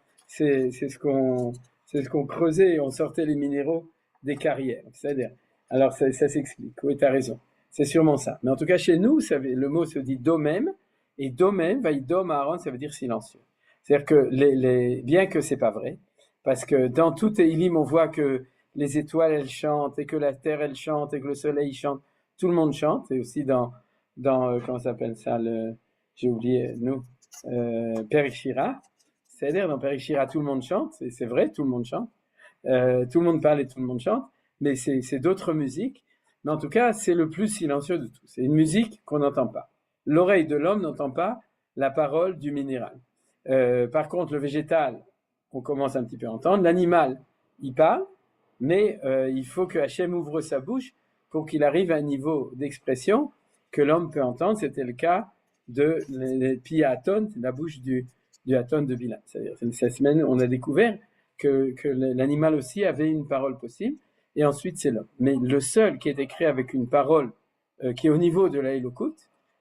creusait et on sortait les minéraux des carrières. C'est-à-dire, alors ça s'explique. Oui, tu as raison. C'est sûrement ça. Mais en tout cas, chez nous, le mot se dit domem, et domem, vaïdom Aaron, ça veut dire silencieux. C'est-à-dire que bien que c'est pas vrai, parce que dans tout Teilim, on voit que les étoiles, elles chantent, et que la terre, elle chante, et que le soleil chante. Tout le monde chante, et aussi dans comment ça s'appelle ça, j'ai oublié, Perishira. C'est-à-dire, dans Perishira, tout le monde chante, c'est vrai, tout le monde chante. Tout le monde parle et tout le monde chante, mais c'est d'autres musiques. Mais en tout cas, c'est le plus silencieux de tout. C'est une musique qu'on n'entend pas. L'oreille de l'homme n'entend pas la parole du minéral. Par contre, le végétal, on commence un petit peu à entendre. L'animal, il parle, mais il faut que Hachem ouvre sa bouche pour qu'il arrive à un niveau d'expression que l'homme peut entendre. C'était le cas de Piaton, la bouche du Haton de Bilam. C'est-à-dire, cette semaine, on a découvert que l'animal aussi avait une parole possible, et ensuite c'est l'homme. Mais le seul qui est écrit avec une parole qui est au niveau de la Elokut,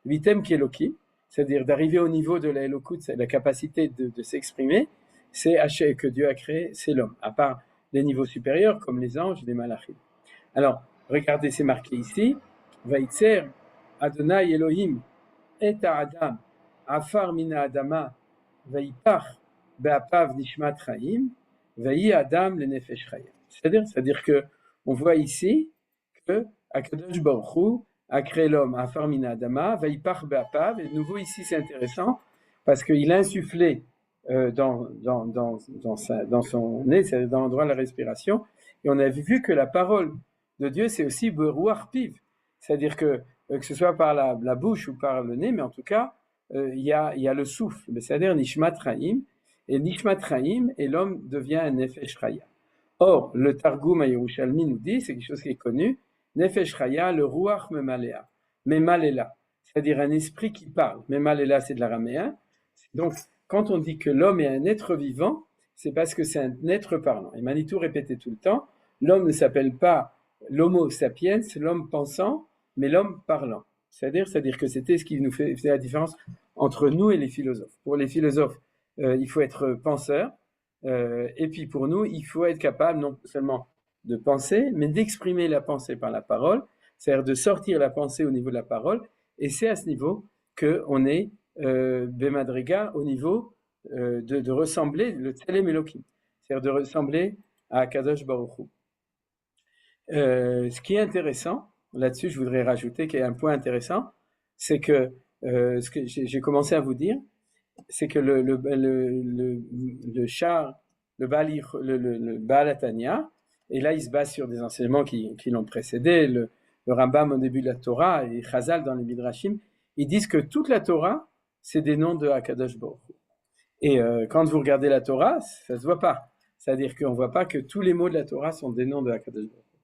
Vitem qui Elokim, c'est-à-dire d'arriver au niveau de la Elokut, c'est la capacité de s'exprimer, c'est Hachem que Dieu a créé, c'est l'homme, à part les niveaux supérieurs comme les anges, les malachim. Alors, regardez, c'est marqué ici, Vaïtser, Adonai Elohim, et Adam, Afar mina Adama, Vaïpach, Be'apav Nishmat Chaim, Vaï Adam le Nefesh Chaya. C'est-à-dire que on voit ici que Akadosh Baruch Hu a créé l'homme à Farmina Adama, Vaïpach Be'apav, et de nouveau ici c'est intéressant parce qu'il a insufflé dans son nez, c'est dans l'endroit de la respiration, et on a vu que la parole de Dieu c'est aussi Beruach Piv, c'est-à-dire que ce soit par la bouche ou par le nez, mais en tout cas il y a le souffle, c'est-à-dire Nishmat Chaim, et Nishmat Chaim, et l'homme devient un Nefesh Chaya. Or, le Targum à Yerushalmi nous dit, c'est quelque chose qui est connu, Nefesh Chaya, le Ruach Memalea, Memalela, c'est-à-dire un esprit qui parle. Memalela, c'est de l'araméen. Donc, quand on dit que l'homme est un être vivant, c'est parce que c'est un être parlant. Et Manitou répétait tout le temps, l'homme ne s'appelle pas l'homo sapiens, l'homme pensant, mais l'homme parlant. C'est-à-dire que c'était ce qui nous faisait la différence entre nous et les philosophes. Pour les philosophes, il faut être penseur, et puis pour nous, il faut être capable non seulement de penser, mais d'exprimer la pensée par la parole, c'est-à-dire de sortir la pensée au niveau de la parole, et c'est à ce niveau qu'on est Bemadriga, au niveau de ressembler, le Tselem Elokim, c'est-à-dire de ressembler à Kadosh Baruch Hu. Ce qui est intéressant, là-dessus je voudrais rajouter qu'il y a un point intéressant, c'est que ce que j'ai commencé à vous dire, c'est que le char, le Baal Atania, et là il se base sur des enseignements qui l'ont précédé, le Rambam au début de la Torah et Chazal dans les Midrashim, ils disent que toute la Torah, c'est des noms de Hakadosh Baruch Hu. Et quand vous regardez la Torah, ça se voit pas. C'est-à-dire qu'on voit pas que tous les mots de la Torah sont des noms de Hakadosh Baruch Hu.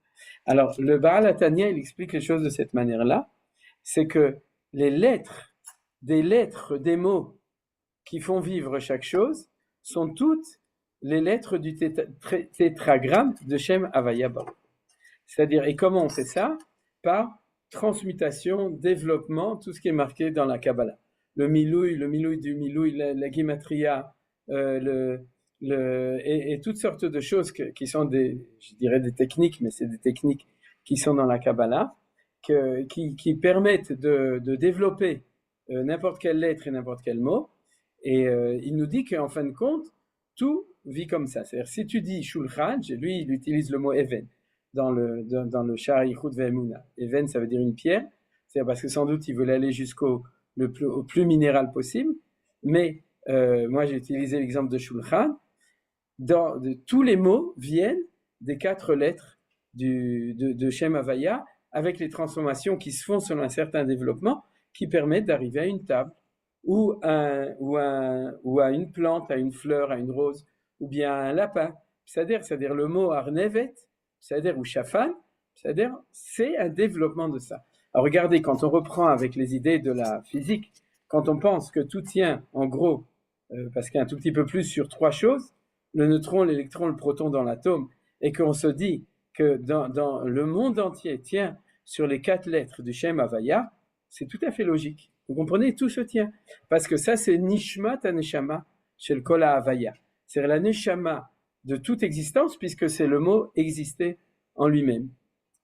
Alors, le Baal HaTanya, il explique les choses de cette manière-là. C'est que les lettres, des mots qui font vivre chaque chose, sont toutes les lettres du tétragramme de Shem Havaya Baruch. C'est-à-dire, et comment on fait ça? Par transmutation, développement, tout ce qui est marqué dans la Kabbalah. Le milouï du milouï, la gematria, et toutes sortes de choses qui sont je dirais des techniques, mais c'est des techniques qui sont dans la Kabbalah, qui permettent de développer n'importe quelle lettre et n'importe quel mot. Et il nous dit qu'en fin de compte, tout vit comme ça. C'est-à-dire, si tu dis Shulchan, lui, il utilise le mot Even dans le Sha'ar Yichud Ve'emuna. Even, ça veut dire une pierre. C'est-à-dire parce que sans doute, il veut aller au plus minéral possible. Mais moi, j'ai utilisé l'exemple de Shulchan. Tous les mots viennent des 4 lettres de Shem Havaya, avec les transformations qui se font selon un certain développement, qui permettent d'arriver à une table, ou à une plante, à une fleur, à une rose, ou bien à un lapin. C'est-à-dire le mot arnevet, c'est-à-dire ou shafan, c'est-à-dire c'est un développement de ça. Alors regardez, quand on reprend avec les idées de la physique, quand on pense que tout tient en gros, parce qu'il y a un tout petit peu plus sur 3 choses, le neutron, l'électron, le proton dans l'atome, et qu'on se dit que dans le monde entier tient sur les 4 lettres du Shem Havaya, c'est tout à fait logique. Vous comprenez, tout se tient. Parce que ça, c'est Nishma Taneshama chez le Kol Havaya. C'est la Neshama de toute existence, puisque c'est le mot exister en lui-même.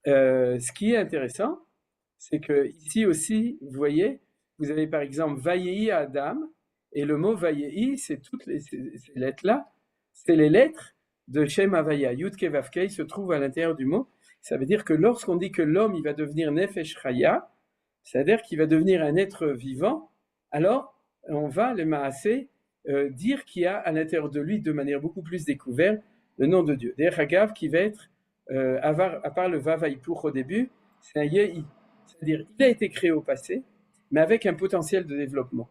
Ce qui est intéressant, c'est que ici aussi, vous voyez, vous avez par exemple Vayehi Adam, et le mot Vayehi, c'est toutes ces lettres-là, c'est les lettres de Shem Havaya. Yud Ke Vav Ke se trouve à l'intérieur du mot. Ça veut dire que lorsqu'on dit que l'homme, il va devenir Nefesh Chaya, c'est-à-dire qu'il va devenir un être vivant, alors on va, le Maasé, dire qu'il y a à l'intérieur de lui, de manière beaucoup plus découverte, le nom de Dieu. D'ailleurs, Hagav, qui va être, à part le Vavaïpour au début, c'est un Yehi. C'est-à-dire, il a été créé au passé, mais avec un potentiel de développement.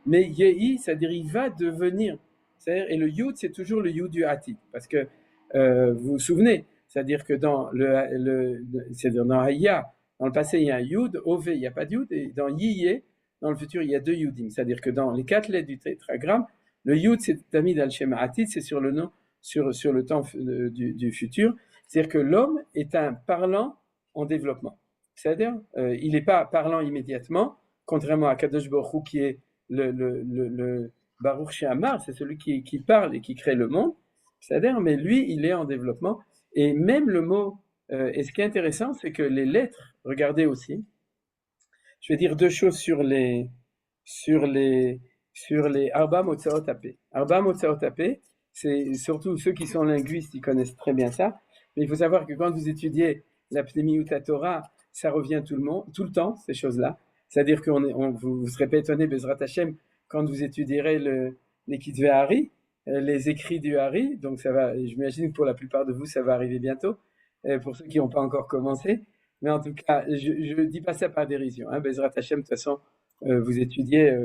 Mais Yehi, c'est-à-dire, il va devenir. Et le Yud, c'est toujours le Yud du Hatid. Parce que, vous vous souvenez, c'est-à-dire que c'est-à-dire dans Hayya, dans le passé, il y a un Yud, Ové, il n'y a pas de Yud, et dans Yiyé, dans le futur, il y a 2 Yudim. C'est-à-dire que dans les 4 lettres du tétragramme, le Yud, c'est Tamid al-Shem Hatid, c'est sur le nom, sur le temps du futur. C'est-à-dire que l'homme est un parlant en développement. C'est-à-dire, il n'est pas parlant immédiatement, contrairement à Kadosh Baruch Hu, qui est le Baruch She'amar, c'est celui qui parle et qui crée le monde. C'est-à-dire, mais lui, il est en développement. Et même le mot, et ce qui est intéressant, c'est que les lettres, regardez aussi, je vais dire 2 choses sur les Arba Motzaot Apé. Arba Motzaot Apé, c'est surtout ceux qui sont linguistes, ils connaissent très bien ça. Mais il faut savoir que quand vous étudiez la Pnimiut Torah, ça revient tout le temps, ces choses-là. C'est-à-dire que vous serez pas étonné, Bezrat Hashem, quand vous étudierez les Kitvei Hari, les écrits du Hari, donc ça va, j'imagine que pour la plupart de vous, ça va arriver bientôt, pour ceux qui n'ont pas encore commencé. Mais en tout cas, je ne dis pas ça par dérision. Hein. Bezrat Hashem, de toute façon, vous étudiez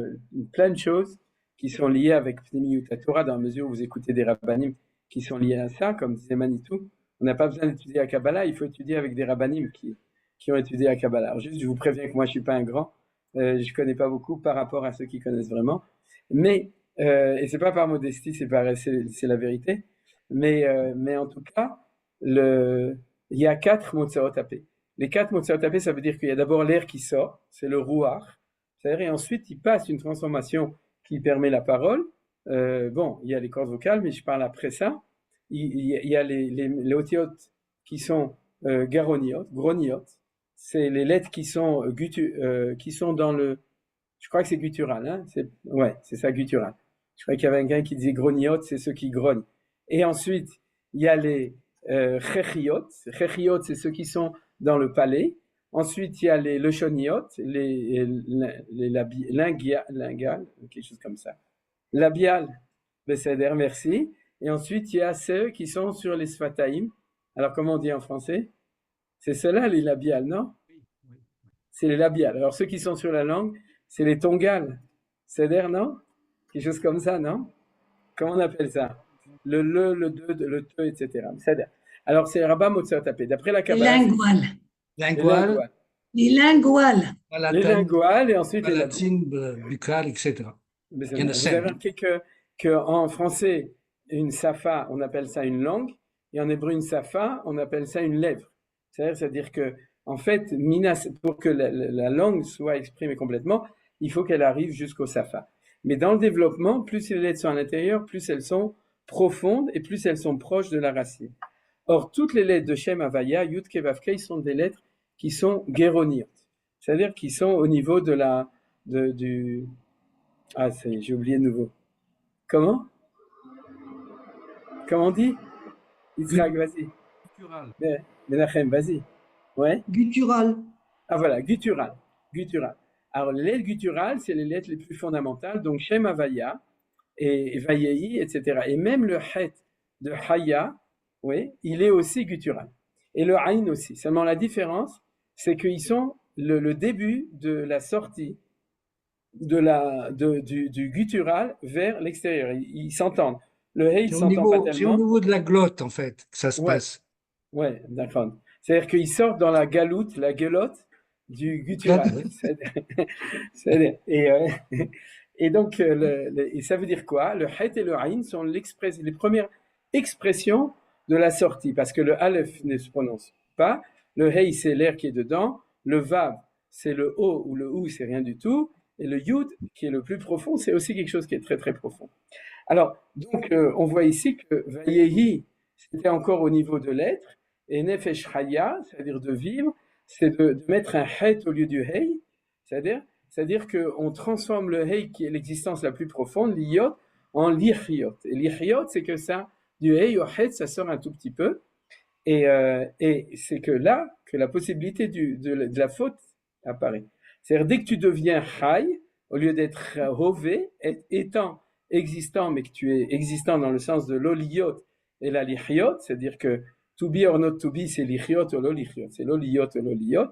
plein de choses qui sont liées avec Pnimiut Torah, dans la mesure où vous écoutez des rabbanim qui sont liés à ça, comme disait Manitou. On n'a pas besoin d'étudier la Kabbalah, il faut étudier avec des rabbanim qui ont étudié la Kabbalah. Alors juste, je vous préviens que moi, je ne suis pas un grand, je ne connais pas beaucoup par rapport à ceux qui connaissent vraiment. Mais, et ce n'est pas par modestie, c'est la vérité. Mais en tout cas, il y a 4 Motzaot Apé. Les 4 Motzaot Apé, ça veut dire qu'il y a d'abord l'air qui sort, c'est le Ruach. C'est-à-dire, et ensuite, il passe une transformation qui permet la parole. Bon, il y a les cordes vocales, mais je parle après ça. Il y a les otiot qui sont garoniot, groniot. C'est les lettres qui sont dans le... Je crois que c'est guttural. Hein, c'est ça, guttural. Je crois qu'il y avait un gars qui disait groniot, c'est ceux qui grognent. Et ensuite, il y a les chechiot. Chechiot, c'est ceux qui sont dans le palais. Ensuite, il y a les lechoniot, les lingual, quelque chose comme ça. Labial, Besséder, merci. Et ensuite, il y a ceux qui sont sur les sfataïm. Alors, comment on dit en français? C'est ceux-là, les labiales, non? C'est les labiales. Alors, ceux qui sont sur la langue, c'est les tongales. Seder, non? Quelque chose comme ça, non? Comment on appelle ça? Le de, le te, etc. Seder. Alors, c'est Rabba Motzer Tapé. D'après la Les Kabbalah, linguales. Lingual, Les linguales. la les latine, linguales et ensuite la les latine, buccale, etc. Mais Il y en a vous avez 5. remarqué qu'en français, une safa, on appelle ça une langue, et en hébreu, une safa, on appelle ça une lèvre. C'est-à-dire que, en fait, pour que la langue soit exprimée complètement, il faut qu'elle arrive jusqu'au safa. Mais dans le développement, plus les lettres sont à l'intérieur, plus elles sont profondes et plus elles sont proches de la racine. Or, toutes les lettres de Shem Havaya, Yud Ke Vav Kei, sont des lettres qui sont guéroniotes. C'est-à-dire qui sont au niveau de du... Ah, ça y est, j'ai oublié de nouveau. Comment on dit Yitzhak, vas-y. Guttural. Menachem, vas-y. Ouais. Guttural. Ah voilà, guttural. Guttural. Alors, les lettres gutturales, c'est les lettres les plus fondamentales. Donc, Shem Havaya et Vayehi, etc. Et même le Het de Haya, oui, il est aussi guttural. Et le Aïn aussi. Seulement, la différence, c'est qu'ils sont le début de la sortie du guttural vers l'extérieur. Ils s'entendent. Le Hey, il s'entend pas C'est au tellement. niveau de la glotte, en fait, que ça se Ouais. passe. Ouais, d'accord. C'est-à-dire qu'ils sortent dans la galoute, la guelotte du guttural. Et donc, et ça veut dire quoi? Le Het et le Aïn sont les premières expressions de la sortie, parce que le Aleph ne se prononce pas, le Hey, c'est l'air qui est dedans, le Vav, c'est le O ou le Ou, c'est rien du tout, et le Yud, qui est le plus profond, c'est aussi quelque chose qui est très très profond. Alors, donc, on voit ici que Vayehi, c'était encore au niveau de l'être, et Nefesh Chaya, c'est-à-dire de vivre, c'est de mettre un Het au lieu du Hey, c'est-à-dire qu'on transforme le Hey, qui est l'existence la plus profonde, l'Iyot, en l'Ichiot. Et l'Ichiot, c'est que ça, du Hey au Het, ça sort un tout petit peu, et c'est que là, que la possibilité de la faute apparaît. C'est-à-dire, dès que tu deviens Chai, au lieu d'être Hové, étant existant, mais que tu es existant dans le sens de l'Oliot et la Lichiot, c'est-à-dire que to be or not to be, c'est Lichiot ou l'Olichiot, c'est l'Oliot ou l'Oliot,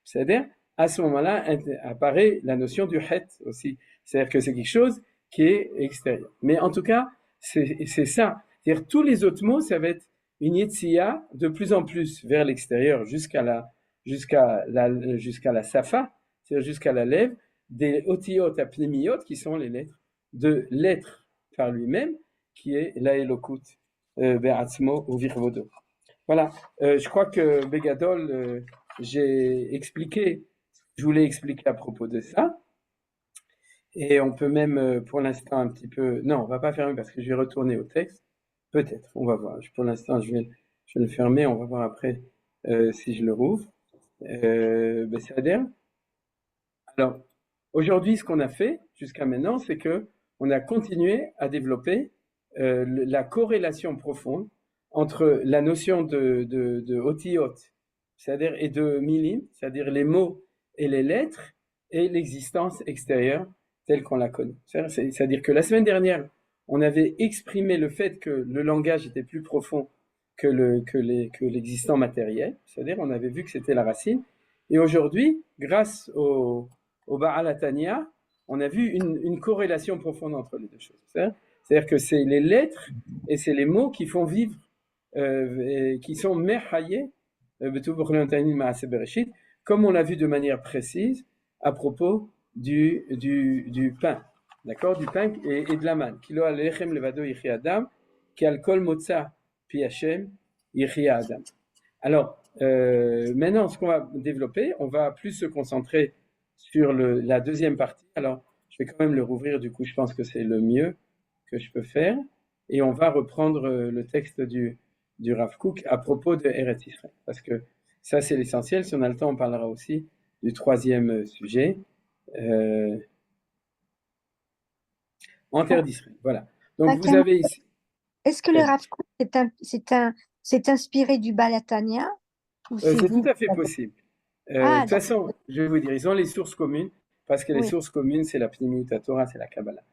c'est-à-dire, à ce moment-là, apparaît la notion du Het aussi. C'est-à-dire que c'est quelque chose qui est extérieur. Mais en tout cas, c'est ça. C'est-à-dire, tous les autres mots, ça va être une Yetzia de plus en plus vers l'extérieur, jusqu'à la Safa, c'est-à-dire jusqu'à la lèvre, des Otiot apnémiot, qui sont les lettres de l'être par lui-même, qui est la Elokut, Be'atzmo ou Virvodo. Voilà, je crois que Begadol, j'ai expliqué ce que je voulais expliquer à propos de ça. Et on peut même, pour l'instant, un petit peu... Non, on va pas fermer parce que je vais retourner au texte. Peut-être, on va voir. Pour l'instant, je vais le fermer. On va voir après si je le rouvre. C'est-à-dire... Alors, aujourd'hui, ce qu'on a fait jusqu'à maintenant, c'est que on a continué à développer la corrélation profonde entre la notion de otiot, c'est-à-dire et de milim, c'est-à-dire les mots et les lettres, et l'existence extérieure telle qu'on la connaît. C'est-à-dire que la semaine dernière, on avait exprimé le fait que le langage était plus profond que l'existant matériel, c'est-à-dire on avait vu que c'était la racine, et aujourd'hui, grâce au Baal Atania, on a vu une corrélation profonde entre les deux choses. C'est-à-dire que c'est les lettres et c'est les mots qui font vivre, qui sont merhaye, comme on l'a vu de manière précise à propos du pain, d'accord, du pain et de la manne. Kilo alechem levado yichi adam, ki al kol motza pi Hashem yichi adam. Alors, maintenant, ce qu'on va développer, on va plus se concentrer sur la deuxième partie. Alors, je vais quand même le rouvrir, du coup, je pense que c'est le mieux que je peux faire. Et on va reprendre le texte du Rav Kook à propos de Eretz Israël. Parce que ça, c'est l'essentiel. Si on a le temps, on parlera aussi du troisième sujet. En terre d'Israël. Voilà. Donc, vous avez ici... Est-ce que le Rav Kook s'est inspiré du Balatania? C'est tout à fait possible. De toute façon, je vais vous dire, ils ont les sources communes, parce que les sources communes, c'est la Pnimiut Torah, c'est la Kabbalah.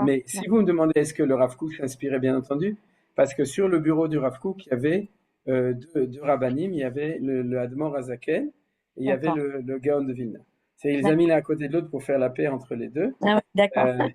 Mais si vous me demandez est-ce que le Rav Kook s'inspirait, bien entendu, parce que sur le bureau du Rav Kook, il y avait deux rabbanim, il y avait le Admor Hazaken, et il y avait le Gaon de Vilna. Il les a mis l'un à côté de l'autre pour faire la paix entre les deux. D'accord.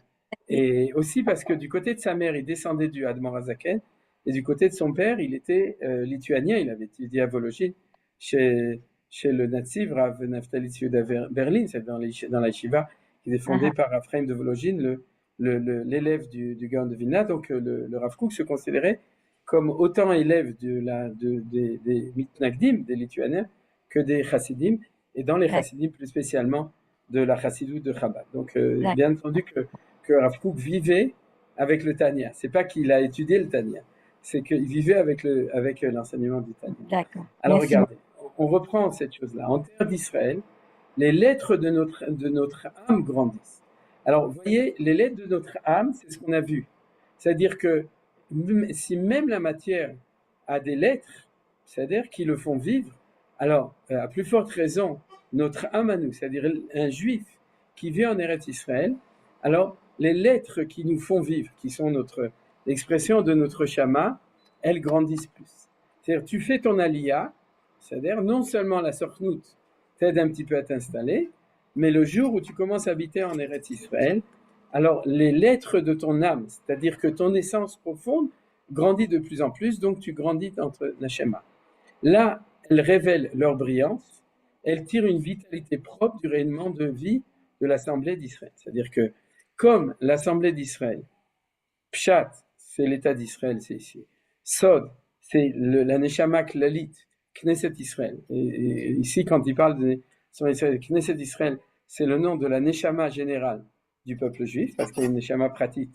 Et aussi parce que du côté de sa mère, il descendait du Admor Hazaken, Et du côté de son père, il était lituanien, il avait étudié à Vologine chez le Nativ Rav Naftali Tzviuda Berlin, c'est dans la yeshiva qui est fondée par Raphaël de Vologine, l'élève du Gaon de Vilna. Donc le Rav Kook se considérait comme autant élève des mitnagdim, des lituaniens, que des chassidim, et dans les chassidim plus spécialement de la chassidut de Chabad. Donc bien entendu que Rav Kook vivait avec le Tanya. C'est pas qu'il a étudié le Tanya, c'est qu'il vivait avec l'enseignement du Tanya. D'accord. Alors regardez, on reprend cette chose-là. En terre d'Israël, les lettres de notre âme grandissent. Alors, vous voyez, les lettres de notre âme, c'est ce qu'on a vu. C'est-à-dire que si même la matière a des lettres, c'est-à-dire qui le font vivre, alors, à plus forte raison, notre âme à nous, c'est-à-dire un juif qui vit en Eretz Israël, alors, les lettres qui nous font vivre, qui sont l'expression de notre Shama, elles grandissent plus. C'est-à-dire, tu fais ton aliyah, c'est-à-dire non seulement la sornout t'aide un petit peu à t'installer, mais le jour où tu commences à habiter en Eretz Israël, alors les lettres de ton âme, c'est-à-dire que ton essence profonde grandit de plus en plus, donc tu grandis entre la Shema. Là, elles révèlent leur brillance, elles tirent une vitalité propre du rayonnement de vie de l'Assemblée d'Israël. C'est-à-dire que comme l'Assemblée d'Israël, Pshat, c'est l'État d'Israël, c'est ici, Sod, c'est la Neshama Klalit, Knesset Israël. Et ici, quand il parle de Knesset Israël, c'est le nom de la Neshama générale du peuple juif, parce qu'il y a une Neshama pratique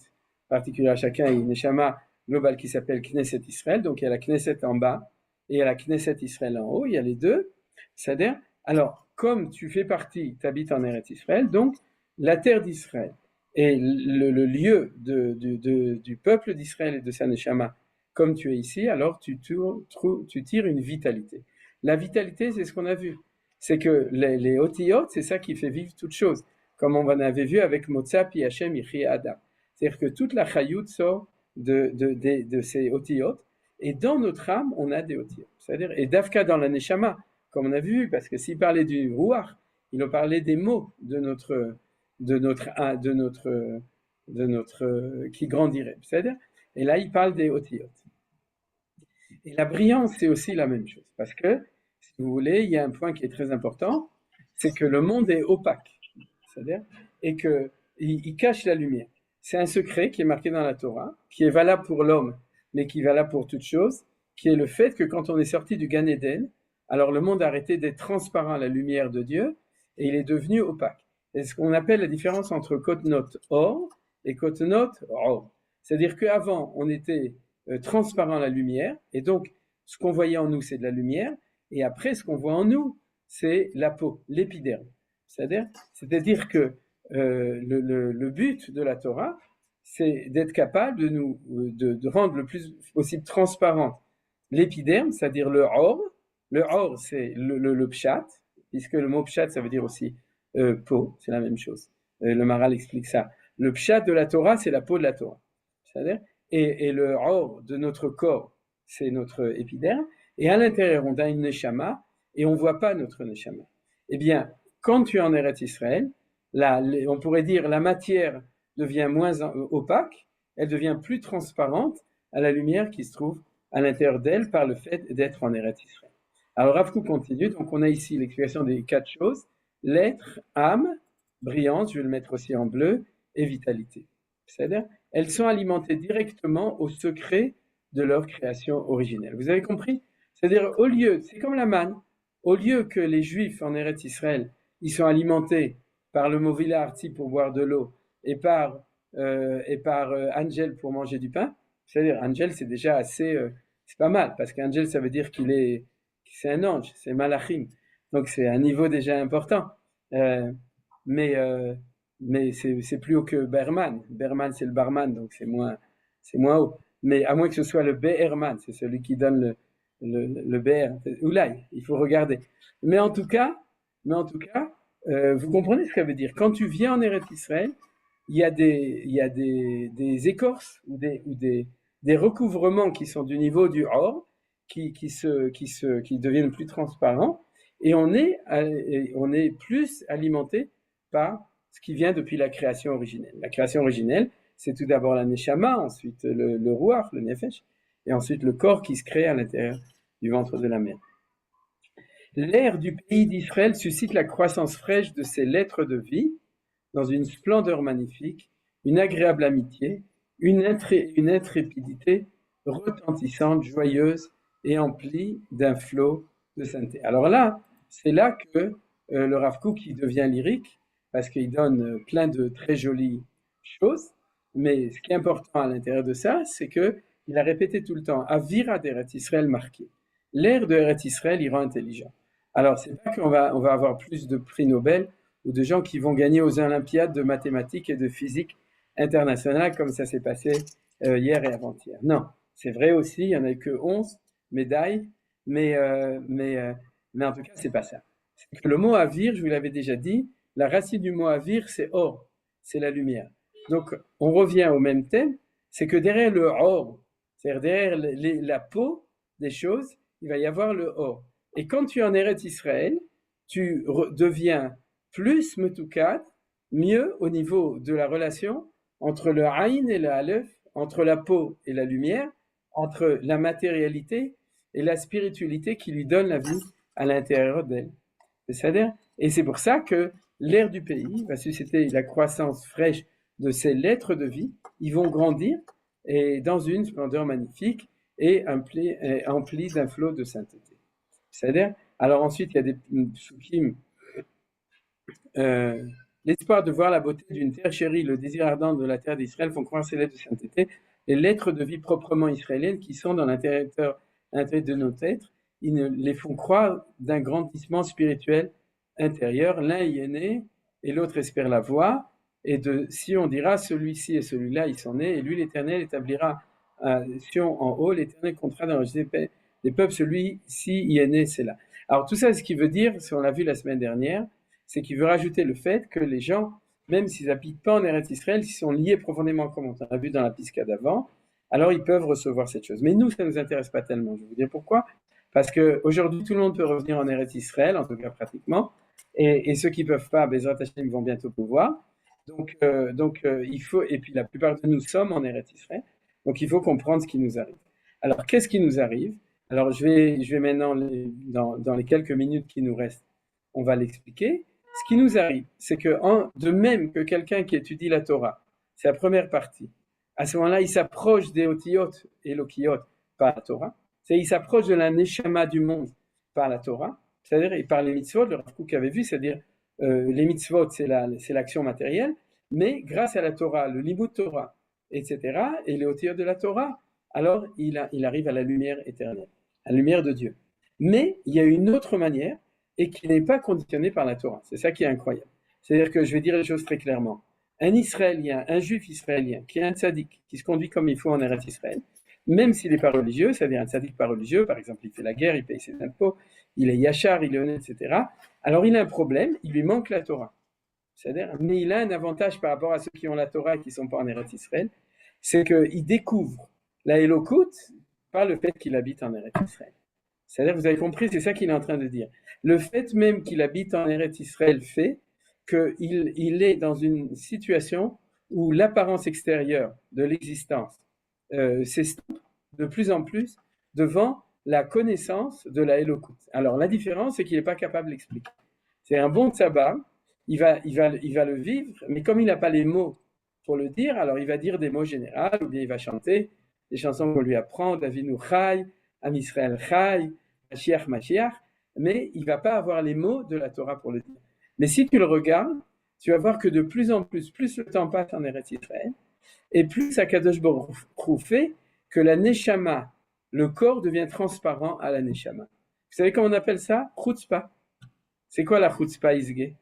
particulière à chacun, et une Neshama globale qui s'appelle Knesset Israël. Donc il y a la Knesset en bas et il y a la Knesset Israël en haut, il y a les deux. C'est-à-dire, alors, comme tu fais partie, tu habites en Eretz Israël, donc la terre d'Israël et le lieu du peuple d'Israël et de sa Neshama, comme tu es ici, alors tu tires une vitalité. La vitalité, c'est ce qu'on a vu. C'est que les otiyot, c'est ça qui fait vivre toute chose. Comme on en avait vu avec Motza Pi Hashem Yichi Adam. C'est-à-dire que toute la chayut sort de ces otiyot. Et dans notre âme, on a des otiyot. C'est-à-dire, et Dafka dans la Neshama, comme on a vu, parce que s'il parlait du Ruach, il en parlait des mots qui grandirait. C'est-à-dire, et là, il parle des otiyot. Et la brillance, c'est aussi la même chose. Parce que, si vous voulez, il y a un point qui est très important, c'est que le monde est opaque. C'est-à-dire, et qu'il cache la lumière. C'est un secret qui est marqué dans la Torah, qui est valable pour l'homme, mais qui est valable pour toute chose, qui est le fait que quand on est sorti du Gan Eden, alors le monde a arrêté d'être transparent à la lumière de Dieu, et il est devenu opaque. C'est ce qu'on appelle la différence entre Kotnot Or et Kotnot Or. C'est-à-dire qu'avant, on était transparent à la lumière, et donc ce qu'on voyait en nous, c'est de la lumière, et après, ce qu'on voit en nous, c'est la peau, l'épiderme. C'est-à-dire que le but de la Torah, c'est d'être capable de rendre le plus possible transparent l'épiderme, c'est-à-dire le or. Le or, c'est le pshat, puisque le mot pshat, ça veut dire aussi peau, c'est la même chose. Le Maral explique ça. Le pshat de la Torah, c'est la peau de la Torah. C'est-à-dire, et le or de notre corps, c'est notre épiderme. Et à l'intérieur, on a une neshama, et on ne voit pas notre neshama. Eh bien, quand tu es en Eretz Israël, on pourrait dire la matière devient moins opaque, elle devient plus transparente à la lumière qui se trouve à l'intérieur d'elle par le fait d'être en Eretz Israël. Alors Rav Kook continue, donc on a ici l'explication des 4 choses, l'être, âme, brillance, je vais le mettre aussi en bleu, et vitalité. C'est-à-dire, elles sont alimentées directement au secret de leur création originelle. Vous avez compris? C'est-à-dire, c'est comme la manne, au lieu que les Juifs en Eretz Israël, ils sont alimentés par le Movila Arti pour boire de l'eau et par Angel pour manger du pain, c'est-à-dire Angel c'est déjà assez, c'est pas mal, parce qu'Angel ça veut dire c'est un ange, c'est Malachim, donc c'est un niveau déjà important, mais c'est plus haut que Berman. Berman c'est le barman, donc c'est moins haut, mais à moins que ce soit le Be'erman, c'est celui qui donne le BR, Oulaï, il faut regarder. Mais en tout cas, vous comprenez ce que ça veut dire. Quand tu viens en Eretz Israël, il y a des écorces ou des recouvrements qui sont du niveau du or, qui deviennent plus transparents, et on est plus alimenté par ce qui vient depuis la création originelle. La création originelle, c'est tout d'abord la Neshama, ensuite le Ruach, le Nefesh, et ensuite le corps qui se crée à l'intérieur du ventre de la mère. L'air du pays d'Israël suscite la croissance fraîche de ses lettres de vie, dans une splendeur magnifique, une agréable amitié, une intrépidité retentissante, joyeuse et emplie d'un flot de sainteté. Alors là, c'est là que le Rav Kook devient lyrique, parce qu'il donne plein de très jolies choses, mais ce qui est important à l'intérieur de ça, c'est qu'il a répété tout le temps « Avira d'Eretz Israël marqué ». L'air de Eretz Israël, il rend intelligent. Alors, c'est pas qu'on va avoir plus de prix Nobel ou de gens qui vont gagner aux Olympiades de mathématiques et de physique internationale, comme ça s'est passé hier et avant-hier. Non, c'est vrai aussi, il n'y en a que 11 médailles, mais en tout cas, c'est pas ça. C'est que le mot avir, je vous l'avais déjà dit, la racine du mot avir, c'est or, c'est la lumière. Donc, on revient au même thème, c'est que derrière le or, c'est-à-dire derrière la peau des choses, il va y avoir le or. Et quand tu es en Eretz Israël, tu deviens plus metoukat, mieux au niveau de la relation entre le Aïn et le Aleph, entre la peau et la lumière, entre la matérialité et la spiritualité qui lui donne la vie à l'intérieur d'elle. C'est-à-dire, et c'est pour ça que l'air du pays va susciter la croissance fraîche de ces lettres de vie. Ils vont grandir et dans une splendeur magnifique et emplie d'un flot de sainteté. C'est-à-dire, alors ensuite, il y a des psukim. L'espoir de voir la beauté d'une terre chérie, le désir ardent de la terre d'Israël font croire ces lettres de sainteté, les lettres de vie proprement israéliennes qui sont dans l'intérieur de notre être, ils les font croire d'un grandissement spirituel intérieur. L'un y est né et l'autre espère la voir. Et de Sion dira, celui-ci et celui-là, ils sont nés, et lui, l'Éternel, établira à Sion en haut, l'Éternel comptera dans les peuples, celui-ci y est né, c'est là. Alors tout ça, ce qui veut dire, si on l'a vu la semaine dernière, c'est qu'il veut rajouter le fait que les gens, même s'ils n'habitent pas en Eretz Israël, s'ils sont liés profondément, comme on a vu dans la pisca d'avant, alors ils peuvent recevoir cette chose. Mais nous, ça ne nous intéresse pas tellement. Je vais vous dire pourquoi. Parce qu'aujourd'hui, tout le monde peut revenir en Eretz Israël, en tout cas pratiquement, et ceux qui ne peuvent pas, Bezrat Hashem, vont bientôt pouvoir. Donc, il faut, et puis la plupart de nous sommes en Eretz Israël, donc il faut comprendre ce qui nous arrive. Alors, qu'est-ce qui nous arrive? Alors, je vais maintenant, dans les quelques minutes qui nous restent, on va l'expliquer. Ce qui nous arrive, c'est que de même que quelqu'un qui étudie la Torah, c'est la première partie, à ce moment-là, il s'approche des otiyot et l'okiyot par la Torah, c'est-à-dire il s'approche de la neshama du monde par la Torah, c'est-à-dire et par les mitzvot, le Rav Kook avait vu, c'est-à-dire les mitzvot, c'est l'action matérielle, mais grâce à la Torah, le limud Torah, etc., et les otiyot de la Torah, alors il arrive à la lumière éternelle, à la lumière de Dieu. Mais il y a une autre manière, et qui n'est pas conditionnée par la Torah. C'est ça qui est incroyable. C'est-à-dire que je vais dire les choses très clairement. Un Israélien, un Juif israélien, qui est un tzaddik, qui se conduit comme il faut en Eretz Israël, même s'il n'est pas religieux, c'est-à-dire un tzaddik pas religieux, par exemple, il fait la guerre, il paye ses impôts, il est yachar, il est honnête, etc., alors il a un problème, il lui manque la Torah. C'est-à-dire, mais il a un avantage par rapport à ceux qui ont la Torah et qui ne sont pas en Eretz Israël, c'est qu'il découvre la Elokut par le fait qu'il habite en Eretz Israël. C'est-à-dire, vous avez compris, c'est ça qu'il est en train de dire. Le fait même qu'il habite en Eretz Israël fait qu'il est dans une situation où l'apparence extérieure de l'existence s'estompe de plus en plus devant la connaissance de la Elokut. Alors, la différence, c'est qu'il n'est pas capable d'expliquer. C'est un bon sabbat, il va le vivre, mais comme il n'a pas les mots pour le dire, alors il va dire des mots généraux, ou bien il va chanter des chansons qu'on lui apprend, Davinu Chai, Am Israël Chai, Mashiach, mais il ne va pas avoir les mots de la Torah pour le dire. Mais si tu le regardes, tu vas voir que de plus en plus le temps passe en Eretz Israël, et plus Akadosh Baruch Hu fait que la Neshama, le corps devient transparent à la Neshama. Vous savez comment on appelle ça? Chutzpah. C'est quoi la Chutzpah Isge?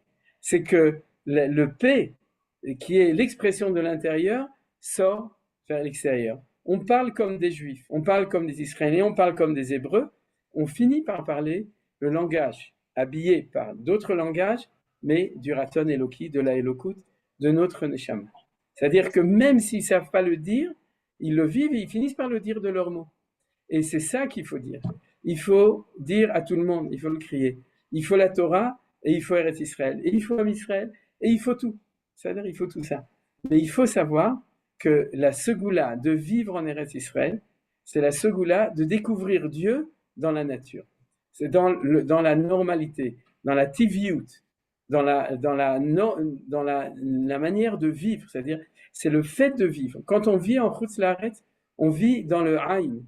C'est que le P, qui est l'expression de l'intérieur, sort vers l'extérieur. On parle comme des Juifs, on parle comme des Israéliens, on parle comme des Hébreux, on finit par parler le langage habillé par d'autres langages, mais du Raton Eloki, de la Elokut, de notre Neshama. C'est-à-dire que même s'ils ne savent pas le dire, ils le vivent et ils finissent par le dire de leurs mots. Et c'est ça qu'il faut dire. Il faut dire à tout le monde, il faut le crier. Il faut la Torah et il faut Eretz Israël. Et il faut Am Israël et il faut tout. C'est-à-dire il faut tout ça. Mais il faut savoir que la segoula de vivre en Eretz Israël, c'est la Segula de découvrir Dieu dans la nature. C'est dans la normalité, dans la tiviout, dans la manière de vivre, c'est-à-dire c'est le fait de vivre. Quand on vit en Chutz La'aretz, on vit dans le Aïn,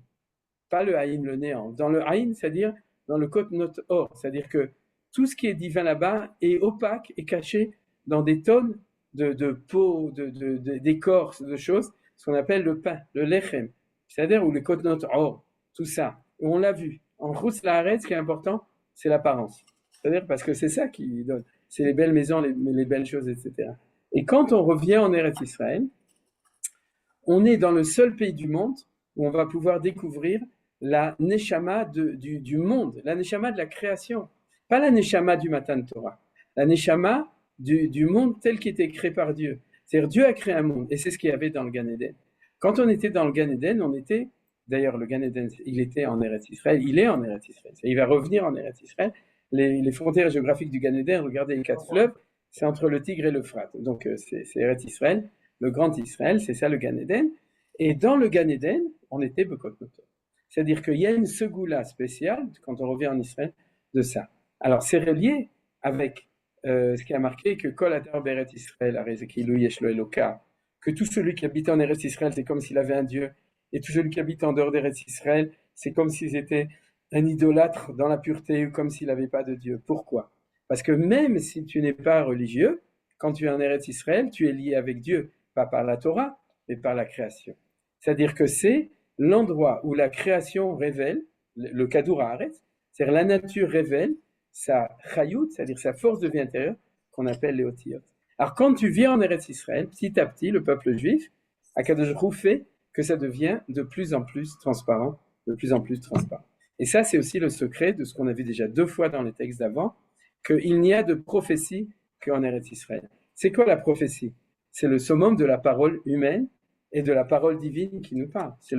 pas le Aïn, le néant, dans le Aïn, c'est-à-dire dans le Kot Not Or, c'est-à-dire que tout ce qui est divin là-bas est opaque et caché dans des tonnes de peau, d'écorce, de choses, ce qu'on appelle le pain, le lechem, c'est-à-dire ou les Kot Not Or, tout ça. Et on l'a vu. En Chutz La'aretz, ce qui est important, c'est l'apparence. C'est-à-dire parce que c'est ça qui donne. C'est les belles maisons, les belles choses, etc. Et quand on revient en Eretz Israël, on est dans le seul pays du monde où on va pouvoir découvrir la neshama du monde, la neshama de la création. Pas la neshama du Matan Torah, la neshama du monde tel qu'il était créé par Dieu. C'est-à-dire Dieu a créé un monde, et c'est ce qu'il y avait dans le Gan Eden. Quand on était dans le Gan Eden, on était, d'ailleurs le Gan Eden, il était en Eretz Israël, il est en Eretz Israël, il va revenir en Eretz Israël. Les frontières géographiques du Gan Eden, regardez les 4 fleuves, c'est entre le Tigre et l'Euphrate. Donc c'est Eretz Israël, le grand Israël, c'est ça le Gan Eden. Et dans le Gan Eden, on était Bekot Notor. C'est-à-dire qu'il y a une segoula spéciale, quand on revient en Israël, de ça. Alors c'est relié avec ce qui a marqué que Kol Adar Beret Israël, Arezekilu Yeshlo Eloka, que tout celui qui habite en Eretz Israël, c'est comme s'il avait un Dieu, et tout celui qui habite en dehors d'Eretz Israël, c'est comme s'ils étaient un idolâtre dans la pureté ou comme s'il n'avait pas de Dieu. Pourquoi? Parce que même si tu n'es pas religieux, quand tu es en Eretz Israël, tu es lié avec Dieu, pas par la Torah, mais par la création. C'est-à-dire que c'est l'endroit où la création révèle, le Kadour Haaretz, c'est-à-dire la nature révèle sa chayout, c'est-à-dire sa force de vie intérieure, qu'on appelle les otiyot. Alors quand tu viens en Eretz Israël, petit à petit, le peuple juif, Akadosh Baruch Hu fait que ça devient de plus en plus transparent, de plus en plus transparent. Et ça, c'est aussi le secret de ce qu'on a vu déjà 2 fois dans les textes d'avant, qu'il n'y a de prophétie qu'en Eretz Israël. C'est quoi la prophétie? C'est le summum de la parole humaine et de la parole divine qui nous parle. C'est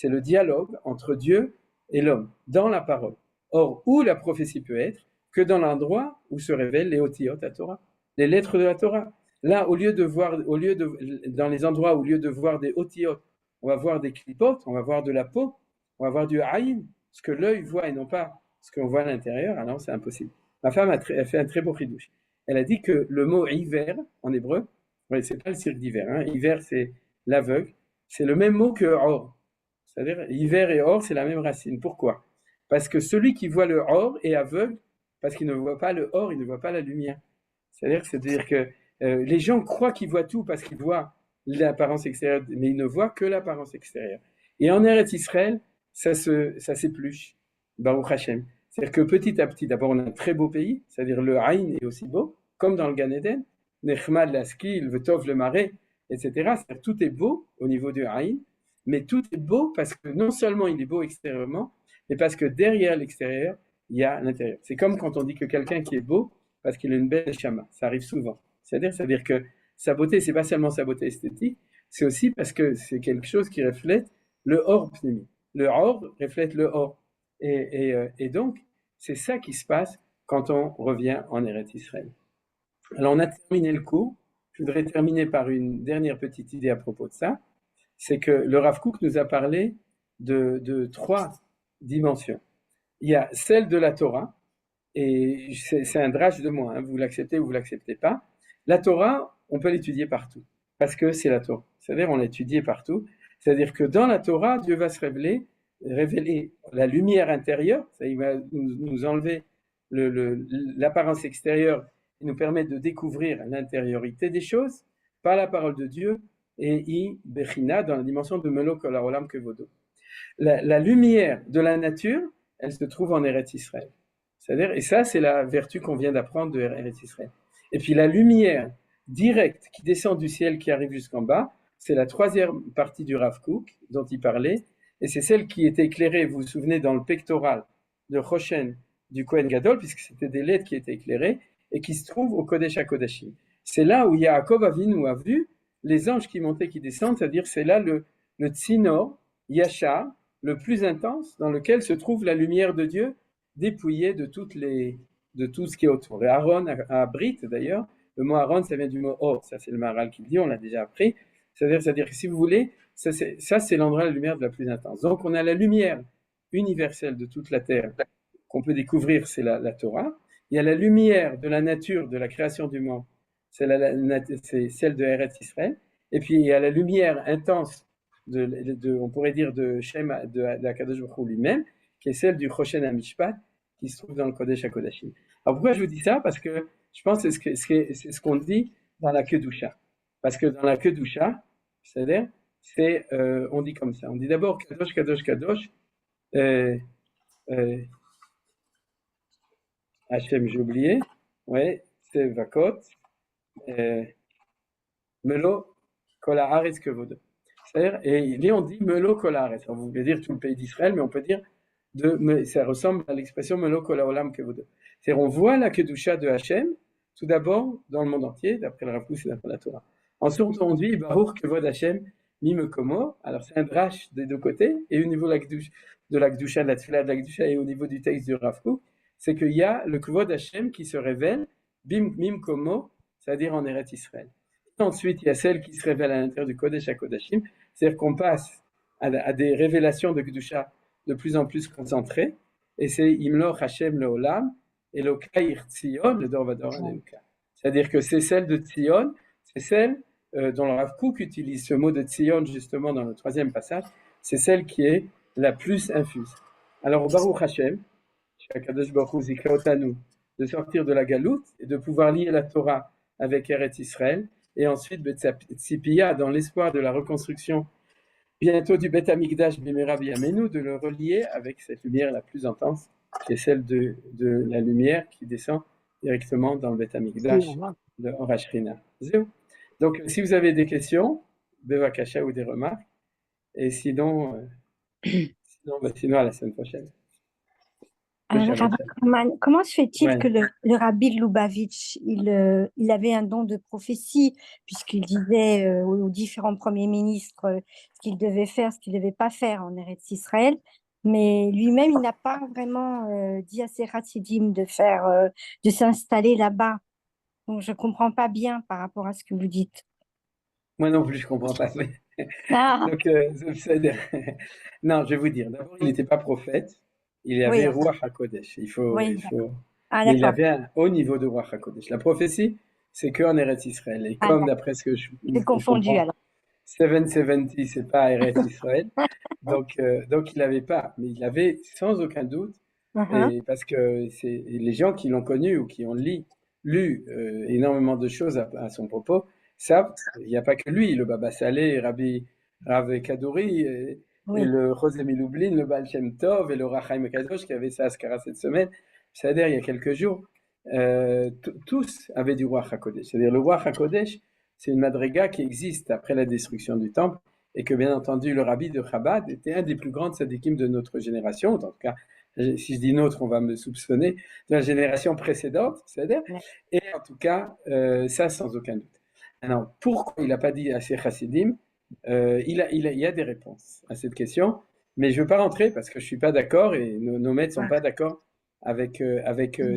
le dialogue entre Dieu et l'homme, dans la parole. Or, où la prophétie peut être que dans l'endroit où se révèlent les otiyot à Torah, les lettres de la Torah. Là, dans les endroits où au lieu de voir des otiyot, on va voir des klipotes, on va voir de la peau, on va voir du haïn, ce que l'œil voit et non pas ce qu'on voit à l'intérieur, alors c'est impossible. Ma femme a fait un très beau chidouche. Elle a dit que le mot hiver, en hébreu, c'est pas le cirque d'hiver, hein. Hiver c'est l'aveugle, c'est le même mot que or. C'est-à-dire hiver et or, c'est la même racine. Pourquoi? Parce que celui qui voit le or est aveugle, parce qu'il ne voit pas le or, il ne voit pas la lumière. C'est-à-dire que les gens croient qu'ils voient tout parce qu'ils voient l'apparence extérieure, mais ils ne voient que l'apparence extérieure. Et en Eretz Israël, ça s'épluche, Baruch Hashem. C'est-à-dire que petit à petit, d'abord on a un très beau pays, c'est-à-dire le Haïn est aussi beau, comme dans le Gan Eden, Nechmad, Laskil, Vetov, le Marais, etc. C'est-à-dire tout est beau au niveau du Haïn, mais tout est beau parce que non seulement il est beau extérieurement, mais parce que derrière l'extérieur, il y a l'intérieur. C'est comme quand on dit que quelqu'un qui est beau, parce qu'il a une belle chama, ça arrive souvent. C'est-à-dire que sa beauté, c'est pas seulement sa beauté esthétique, c'est aussi parce que c'est quelque chose qui reflète le or pnimi. Le or reflète le or. Et donc, c'est ça qui se passe quand on revient en Eretz Israël. Alors, on a terminé le cours. Je voudrais terminer par une dernière petite idée à propos de ça. C'est que le Rav Kook nous a parlé de 3 dimensions. Il y a celle de la Torah, et c'est un drache de moi, hein, vous l'acceptez ou vous l'acceptez pas. La Torah, on peut l'étudier partout, parce que c'est la Torah. C'est-à-dire, on l'étudie partout. C'est-à-dire que dans la Torah, Dieu va se révéler la lumière intérieure, il va nous enlever l'apparence extérieure et nous permettre de découvrir l'intériorité des choses par la parole de Dieu et Bechina dans la dimension de Melok Olam Kevodo. La lumière de la nature, elle se trouve en Eretz Israël. C'est-à-dire, et ça, c'est la vertu qu'on vient d'apprendre de Eretz Israël. Et puis la lumière directe qui descend du ciel, qui arrive jusqu'en bas, c'est la 3e partie du Rav Kook dont il parlait, et c'est celle qui était éclairée, vous vous souvenez, dans le pectoral de Choshen du Kohen Gadol, puisque c'était des lettres qui étaient éclairées, et qui se trouvent au Kodesh HaKodashim. C'est là où Yaakov Avinu a vu les anges qui montaient, qui descendent, c'est-à-dire c'est là le Tsinor, Yachar, le plus intense, dans lequel se trouve la lumière de Dieu, dépouillée de tout ce qui est autour. Et Aaron a Brit, d'ailleurs, le mot Aaron, ça vient du mot Or, ça c'est le Maharal qui le dit, on l'a déjà appris, c'est-à-dire que si vous voulez, Ça, c'est l'endroit de la lumière de la plus intense. Donc, on a la lumière universelle de toute la terre qu'on peut découvrir, c'est la Torah. Il y a la lumière de la nature, de la création du monde, c'est celle de Eretz Israël. Et puis, il y a la lumière intense, on pourrait dire, de Shem, de Akadosh Baruch Hu lui-même, qui est celle du Choshen HaMishpat, qui se trouve dans le Kodesh HaKodashim. Alors, pourquoi je vous dis ça? Parce que je pense que c'est ce qu'on dit dans la Kedusha. Parce que dans la Kedusha, c'est-à-dire, on dit comme ça. On dit d'abord Kadosh, Kadosh, Kadosh. Hachem, j'ai oublié. Ouais, c'est Vakot. Melo, Kol Haaretz Kevod. C'est-à-dire, et là on dit Melo Kol Haaretz. On veut dire tout le pays d'Israël, mais on peut dire ça ressemble à l'expression Melo Kol Haolam Kevod. C'est-à-dire, on voit la Kedusha de Hachem, tout d'abord dans le monde entier, d'après le Rav Kook et d'après la Torah. Ensuite, on dit Baruch Kevod Hachem Mimekomo. Alors, c'est un drash des deux côtés, et au niveau de la Kedusha, de la Tfila de la Kedusha, et au niveau du texte du Rav Kook, c'est qu'il y a le Kevod Hachem qui se révèle, Mimkomo, c'est-à-dire en Eretz Israël. Ensuite, il y a celle qui se révèle à l'intérieur du Kodesh HaKodashim, c'est-à-dire qu'on passe à des révélations de Kedusha de plus en plus concentrées, et c'est Imloch Hashem Leolam, et Lokaïr Tzion, le Dorvador Aneluka. C'est-à-dire que c'est celle de Tzion, c'est celle dont le Rav Kook utilise ce mot de Tzion justement dans le troisième passage, c'est celle qui est la plus infuse. Alors, Baruch Hashem, Kadosh Baruch Hu Zikra Otanu, de sortir de la galoute et de pouvoir lier la Torah avec Eretz Israël, et ensuite Tzipia, dans l'espoir de la reconstruction bientôt du Beth Amikdash Bimera B'Yameinu, de le relier avec cette lumière la plus intense, qui est celle de la lumière qui descend directement dans le Beth Amikdash de Or HaShrina. Donc, si vous avez des questions, Bevakasha ou des remarques, et sinon à la semaine prochaine. Comment se fait-il Ouais. que le rabbi Lubavitch, il avait un don de prophétie, puisqu'il disait aux différents premiers ministres ce qu'ils devaient faire, ce qu'ils ne devaient pas faire en Eretz Israël, mais lui-même, il n'a pas vraiment dit à ses chassidim de s'installer là-bas. Donc, je ne comprends pas bien par rapport à ce que vous dites. Moi non plus, je ne comprends pas. Ah, Donc, non, je vais vous dire. D'abord, il n'était pas prophète. Il avait oui, Ruach HaKodesh. oui, ah, Mais il d'accord. avait un haut niveau de Ruach HaKodesh. La prophétie, c'est qu'en Eretz Israël. Et Ah, comme d'accord. d'après ce que je J'ai confondu comprends, alors. 770, c'est pas Eretz Israël. Donc il n'avait pas. Mais il avait sans aucun doute, Uh-huh. et parce que c'est les gens qui l'ont connu ou qui ont lu énormément de choses à son propos, savent, il n'y a pas que lui, le Baba Saleh, Rabbi Rav Kadouri, et Oui, le José Miloublin, le Baal Shem Tov et le Rachaim Kadosh qui avait sa Askara cette semaine, c'est-à-dire il y a quelques jours, tous avaient du Ruach HaKodesh. C'est-à-dire le Ruach HaKodesh, c'est une madriga qui existe après la destruction du temple, et que bien entendu le rabbi de Chabad était un des plus grands tzadikim de notre génération, en tout cas, si je dis notre, on va me soupçonner, de la génération précédente, c'est-à-dire, ouais. et en tout cas, ça sans aucun doute. Alors, pourquoi il n'a pas dit à ses chassidim? Il y a des réponses à cette question, mais je ne veux pas rentrer parce que je ne suis pas d'accord et nos maîtres ne sont pas d'accord avec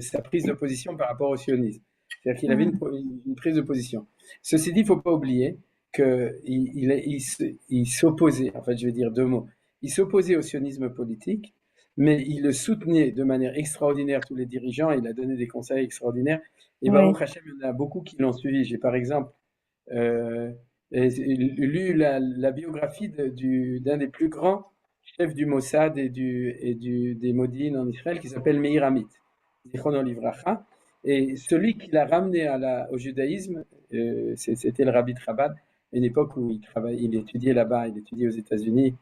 sa prise de position par rapport au sionisme. C'est-à-dire qu'il avait une prise de position. Ceci dit, il ne faut pas oublier qu'il s'opposait, en fait je vais dire deux mots, il s'opposait au sionisme politique, mais il le soutenait de manière extraordinaire, tous les dirigeants, il a donné des conseils extraordinaires, et Baruch Hashem, il y en a beaucoup qui l'ont suivi. J'ai par exemple lu la biographie d'un des plus grands chefs du Mossad et des Modines en Israël, qui s'appelle Meir Amit, Zichrono Livracha, et celui qui l'a ramené au judaïsme, c'était le rabbi de Chabad, à une époque où il étudiait là-bas, il étudiait aux États-Unis.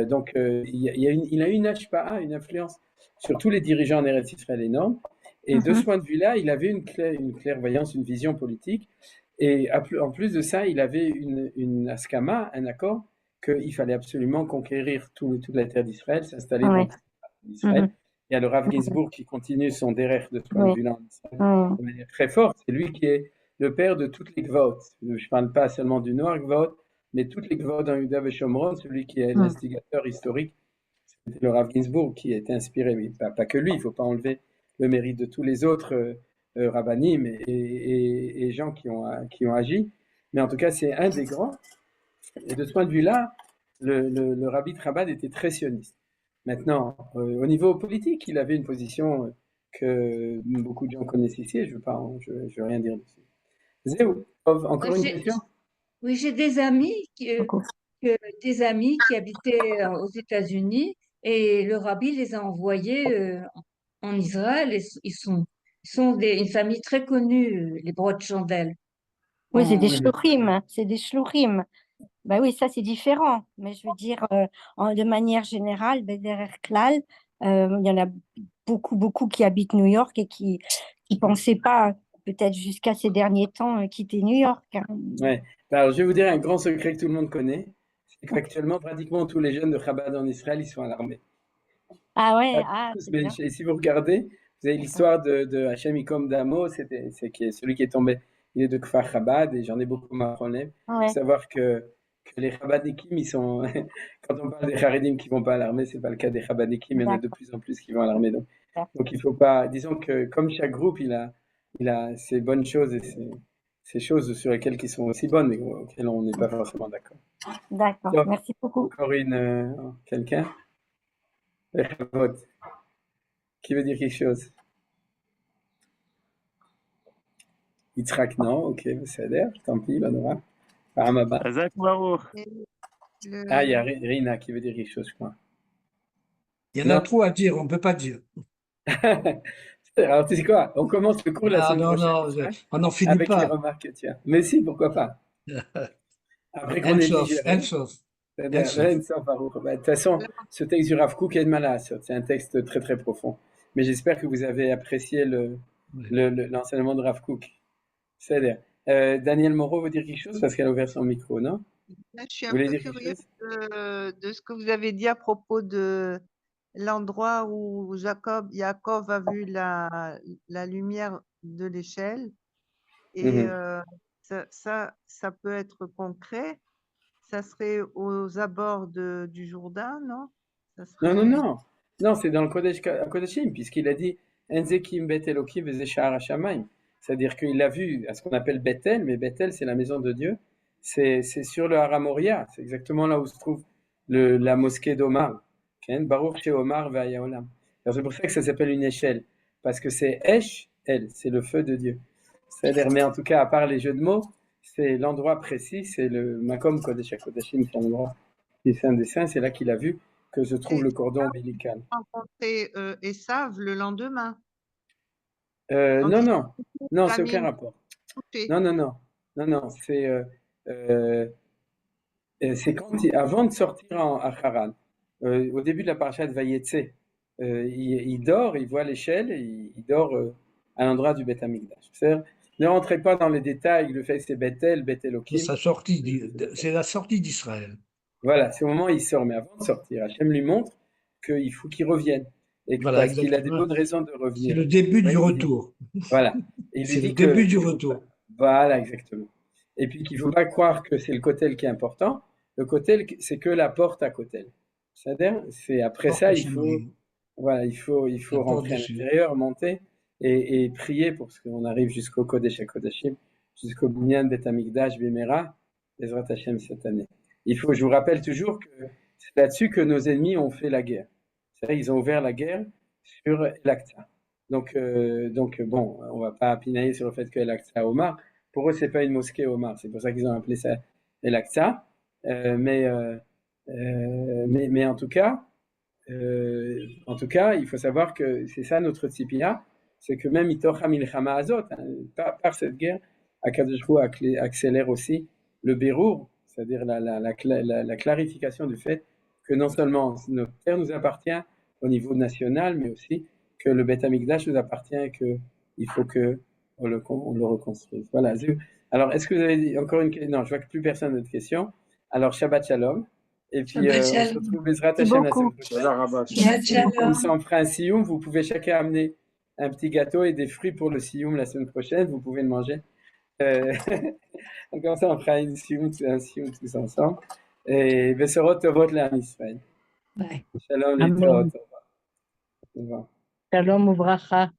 Donc il a une hashpa'a, une influence sur tous les dirigeants en Eretz Israël énorme, et de ce point de vue-là, il avait une clairvoyance, une vision politique, et en plus de ça, il avait une askama, un accord, qu'il fallait absolument conquérir toute la terre d'Israël, s'installer dans Israël. Il y a le Rav Ginsburg qui continue son derech de ce point de vue-là en Israël de manière très forte. C'est lui qui est le père de toutes les Gvaot. Je ne parle pas seulement du Noir Gvaot, mais toutes les Gvaot dans Yuda et Shomron, celui qui est l'instigateur historique. C'était le Rav Ginsburg qui était inspiré, mais pas que lui, il ne faut pas enlever le mérite de tous les autres rabbanim et gens qui ont agi. Mais en tout cas, c'est un des grands. Et de ce point de vue-là, le rabbi de Chabad était très sioniste. Maintenant, au niveau politique, il avait une position que beaucoup de gens connaissent ici, et je veux rien dire dessus. Zéo, encore une question? Oui, j'ai des amis qui habitaient aux États-Unis et le rabbi les a envoyés en Israël et une famille très connue, les Brod-Chandel. Oui, c'est des Oui. shluchim, c'est des shluchim. Ben oui, ça c'est différent. Mais je veux dire, de manière générale, derrière Klal, il y en a beaucoup qui habitent New York et qui pensaient pas, peut-être jusqu'à ces derniers temps, quitter New York. Hein. Ouais. Alors, je vais vous dire un grand secret que tout le monde connaît, c'est qu'actuellement, pratiquement tous les jeunes de Chabad en Israël, ils sont à l'armée. Ah ouais, c'est Mais bien. si vous regardez, vous avez l'histoire de Hachem Ikom Damo, celui qui est tombé, il est de Kfar Chabad, et j'en ai beaucoup marronné. Il Ouais. faut savoir que les Chabadikim, ils sont, quand on parle des Haredim qui vont pas à l'armée, c'est pas le cas des Chabadikim, il y en a de plus en plus qui vont à l'armée. Donc il faut pas, disons que comme chaque groupe, il a ses bonnes choses et ses choses sur lesquelles qui sont aussi bonnes, mais auxquelles on n'est pas forcément d'accord. D'accord, Donc, merci beaucoup. encore quelqu'un? Qui veut dire quelque chose? Yitzhak, non, ok, c'est d'air, tant pis, là, Nora. Azak Baruch. Ah, il y a Rina qui veut dire quelque chose, je crois. Il y en a trop à dire, on ne peut pas dire. Alors, tu sais quoi? On commence le cours la semaine prochaine. Non, on n'en finit avec pas. les remarques que tu as. Mais si, pourquoi pas? Après qu'on ait digéré. Une chose. De toute façon, ce texte du Rav Kook est de Malas. C'est un texte très très profond. Mais j'espère que vous avez apprécié l'enseignement de Rav Kook. C'est-à-dire, Daniel Moreau veut dire quelque chose parce qu'elle a ouvert son micro, non? Là, je suis un peu curieuse de ce que vous avez dit à propos de l'endroit où Jacob a vu la lumière de l'échelle. Et ça peut être concret. Ça serait aux abords du Jourdain, non? Non, c'est dans le Kodeshim, puisqu'il a dit Enzekim Bet Elokim Vezeshar Hashamayim. C'est-à-dire qu'il a vu à ce qu'on appelle Bethel, mais Bethel, c'est la maison de Dieu. C'est sur le Hara Moria, c'est exactement là où se trouve la mosquée d'Omar. Baruch She Omar Ve'aya Olam. Alors c'est pour ça que ça s'appelle une échelle, parce que c'est Esh, c'est le feu de Dieu. C'est-à-dire, mais en tout cas, à part les jeux de mots, c'est l'endroit précis, c'est le Makom Kodesh HaKodashim, c'est l'endroit qui est Saint des Saints, c'est là qu'il a vu que se trouve le cordon ombilical. Rencontrer Esav le lendemain. Non, c'est aucun rapport. Non, c'est avant de sortir à Haran, au début de la parasha de Vayetse, il dort, il voit l'échelle, il dort à l'endroit du Beth Amikdash. Ne rentrez pas dans les détails, le fait que c'est Bethel, Bethelokim. C'est la sortie d'Israël. Voilà, c'est au moment où il sort, mais avant de sortir, Hachem lui montre qu'il faut qu'il revienne. Et parce qu'il a des bonnes raisons de revenir. C'est le début du retour. Voilà. C'est le début du retour. Voilà, exactement. Et puis qu'il ne faut pas croire que c'est le kotel qui est important. Le kotel, c'est que la porte à kotel. C'est-à-dire, après ça, il faut rentrer à l'intérieur, monter et prier pour qu'on arrive jusqu'au Kodesh HaKodashim, jusqu'au Binyan Bet Amikdash Bimera, Ezrat Hashem cette année. Je vous rappelle toujours que c'est là-dessus que nos ennemis ont fait la guerre. C'est-à-dire, ils ont ouvert la guerre sur El-Aqsa. Donc bon, on va pas pinailler sur le fait que El-Aqsa Omar, pour eux, c'est pas une mosquée Omar, c'est pour ça qu'ils ont appelé ça El-Aqsa. Mais en tout cas, il faut savoir que c'est ça notre tzipia, c'est que même Itocha Milchama Azot, par cette guerre, Akadosh Baruch Hu accélère aussi le bérour, c'est-à-dire la clarification du fait que non seulement notre terre nous appartient au niveau national, mais aussi que le Beth Amikdash nous appartient et qu'il faut qu'on le reconstruise. Voilà. Alors, est-ce que vous avez encore une question? Non, je vois que plus personne n'a de questions. Alors, Shabbat Shalom. Et puis, on se retrouve Bezrat Hashem la semaine prochaine. Comme ça, on fera un sioum. Vous pouvez chacun amener un petit gâteau et des fruits pour le sioum la semaine prochaine. Vous pouvez le manger. Donc, comme ça, on fera un sioum tous ensemble. Et Besorot Tovot l'Am Israël. Bye. Shalom, les Torot. Au revoir. Shalom, Uvracha.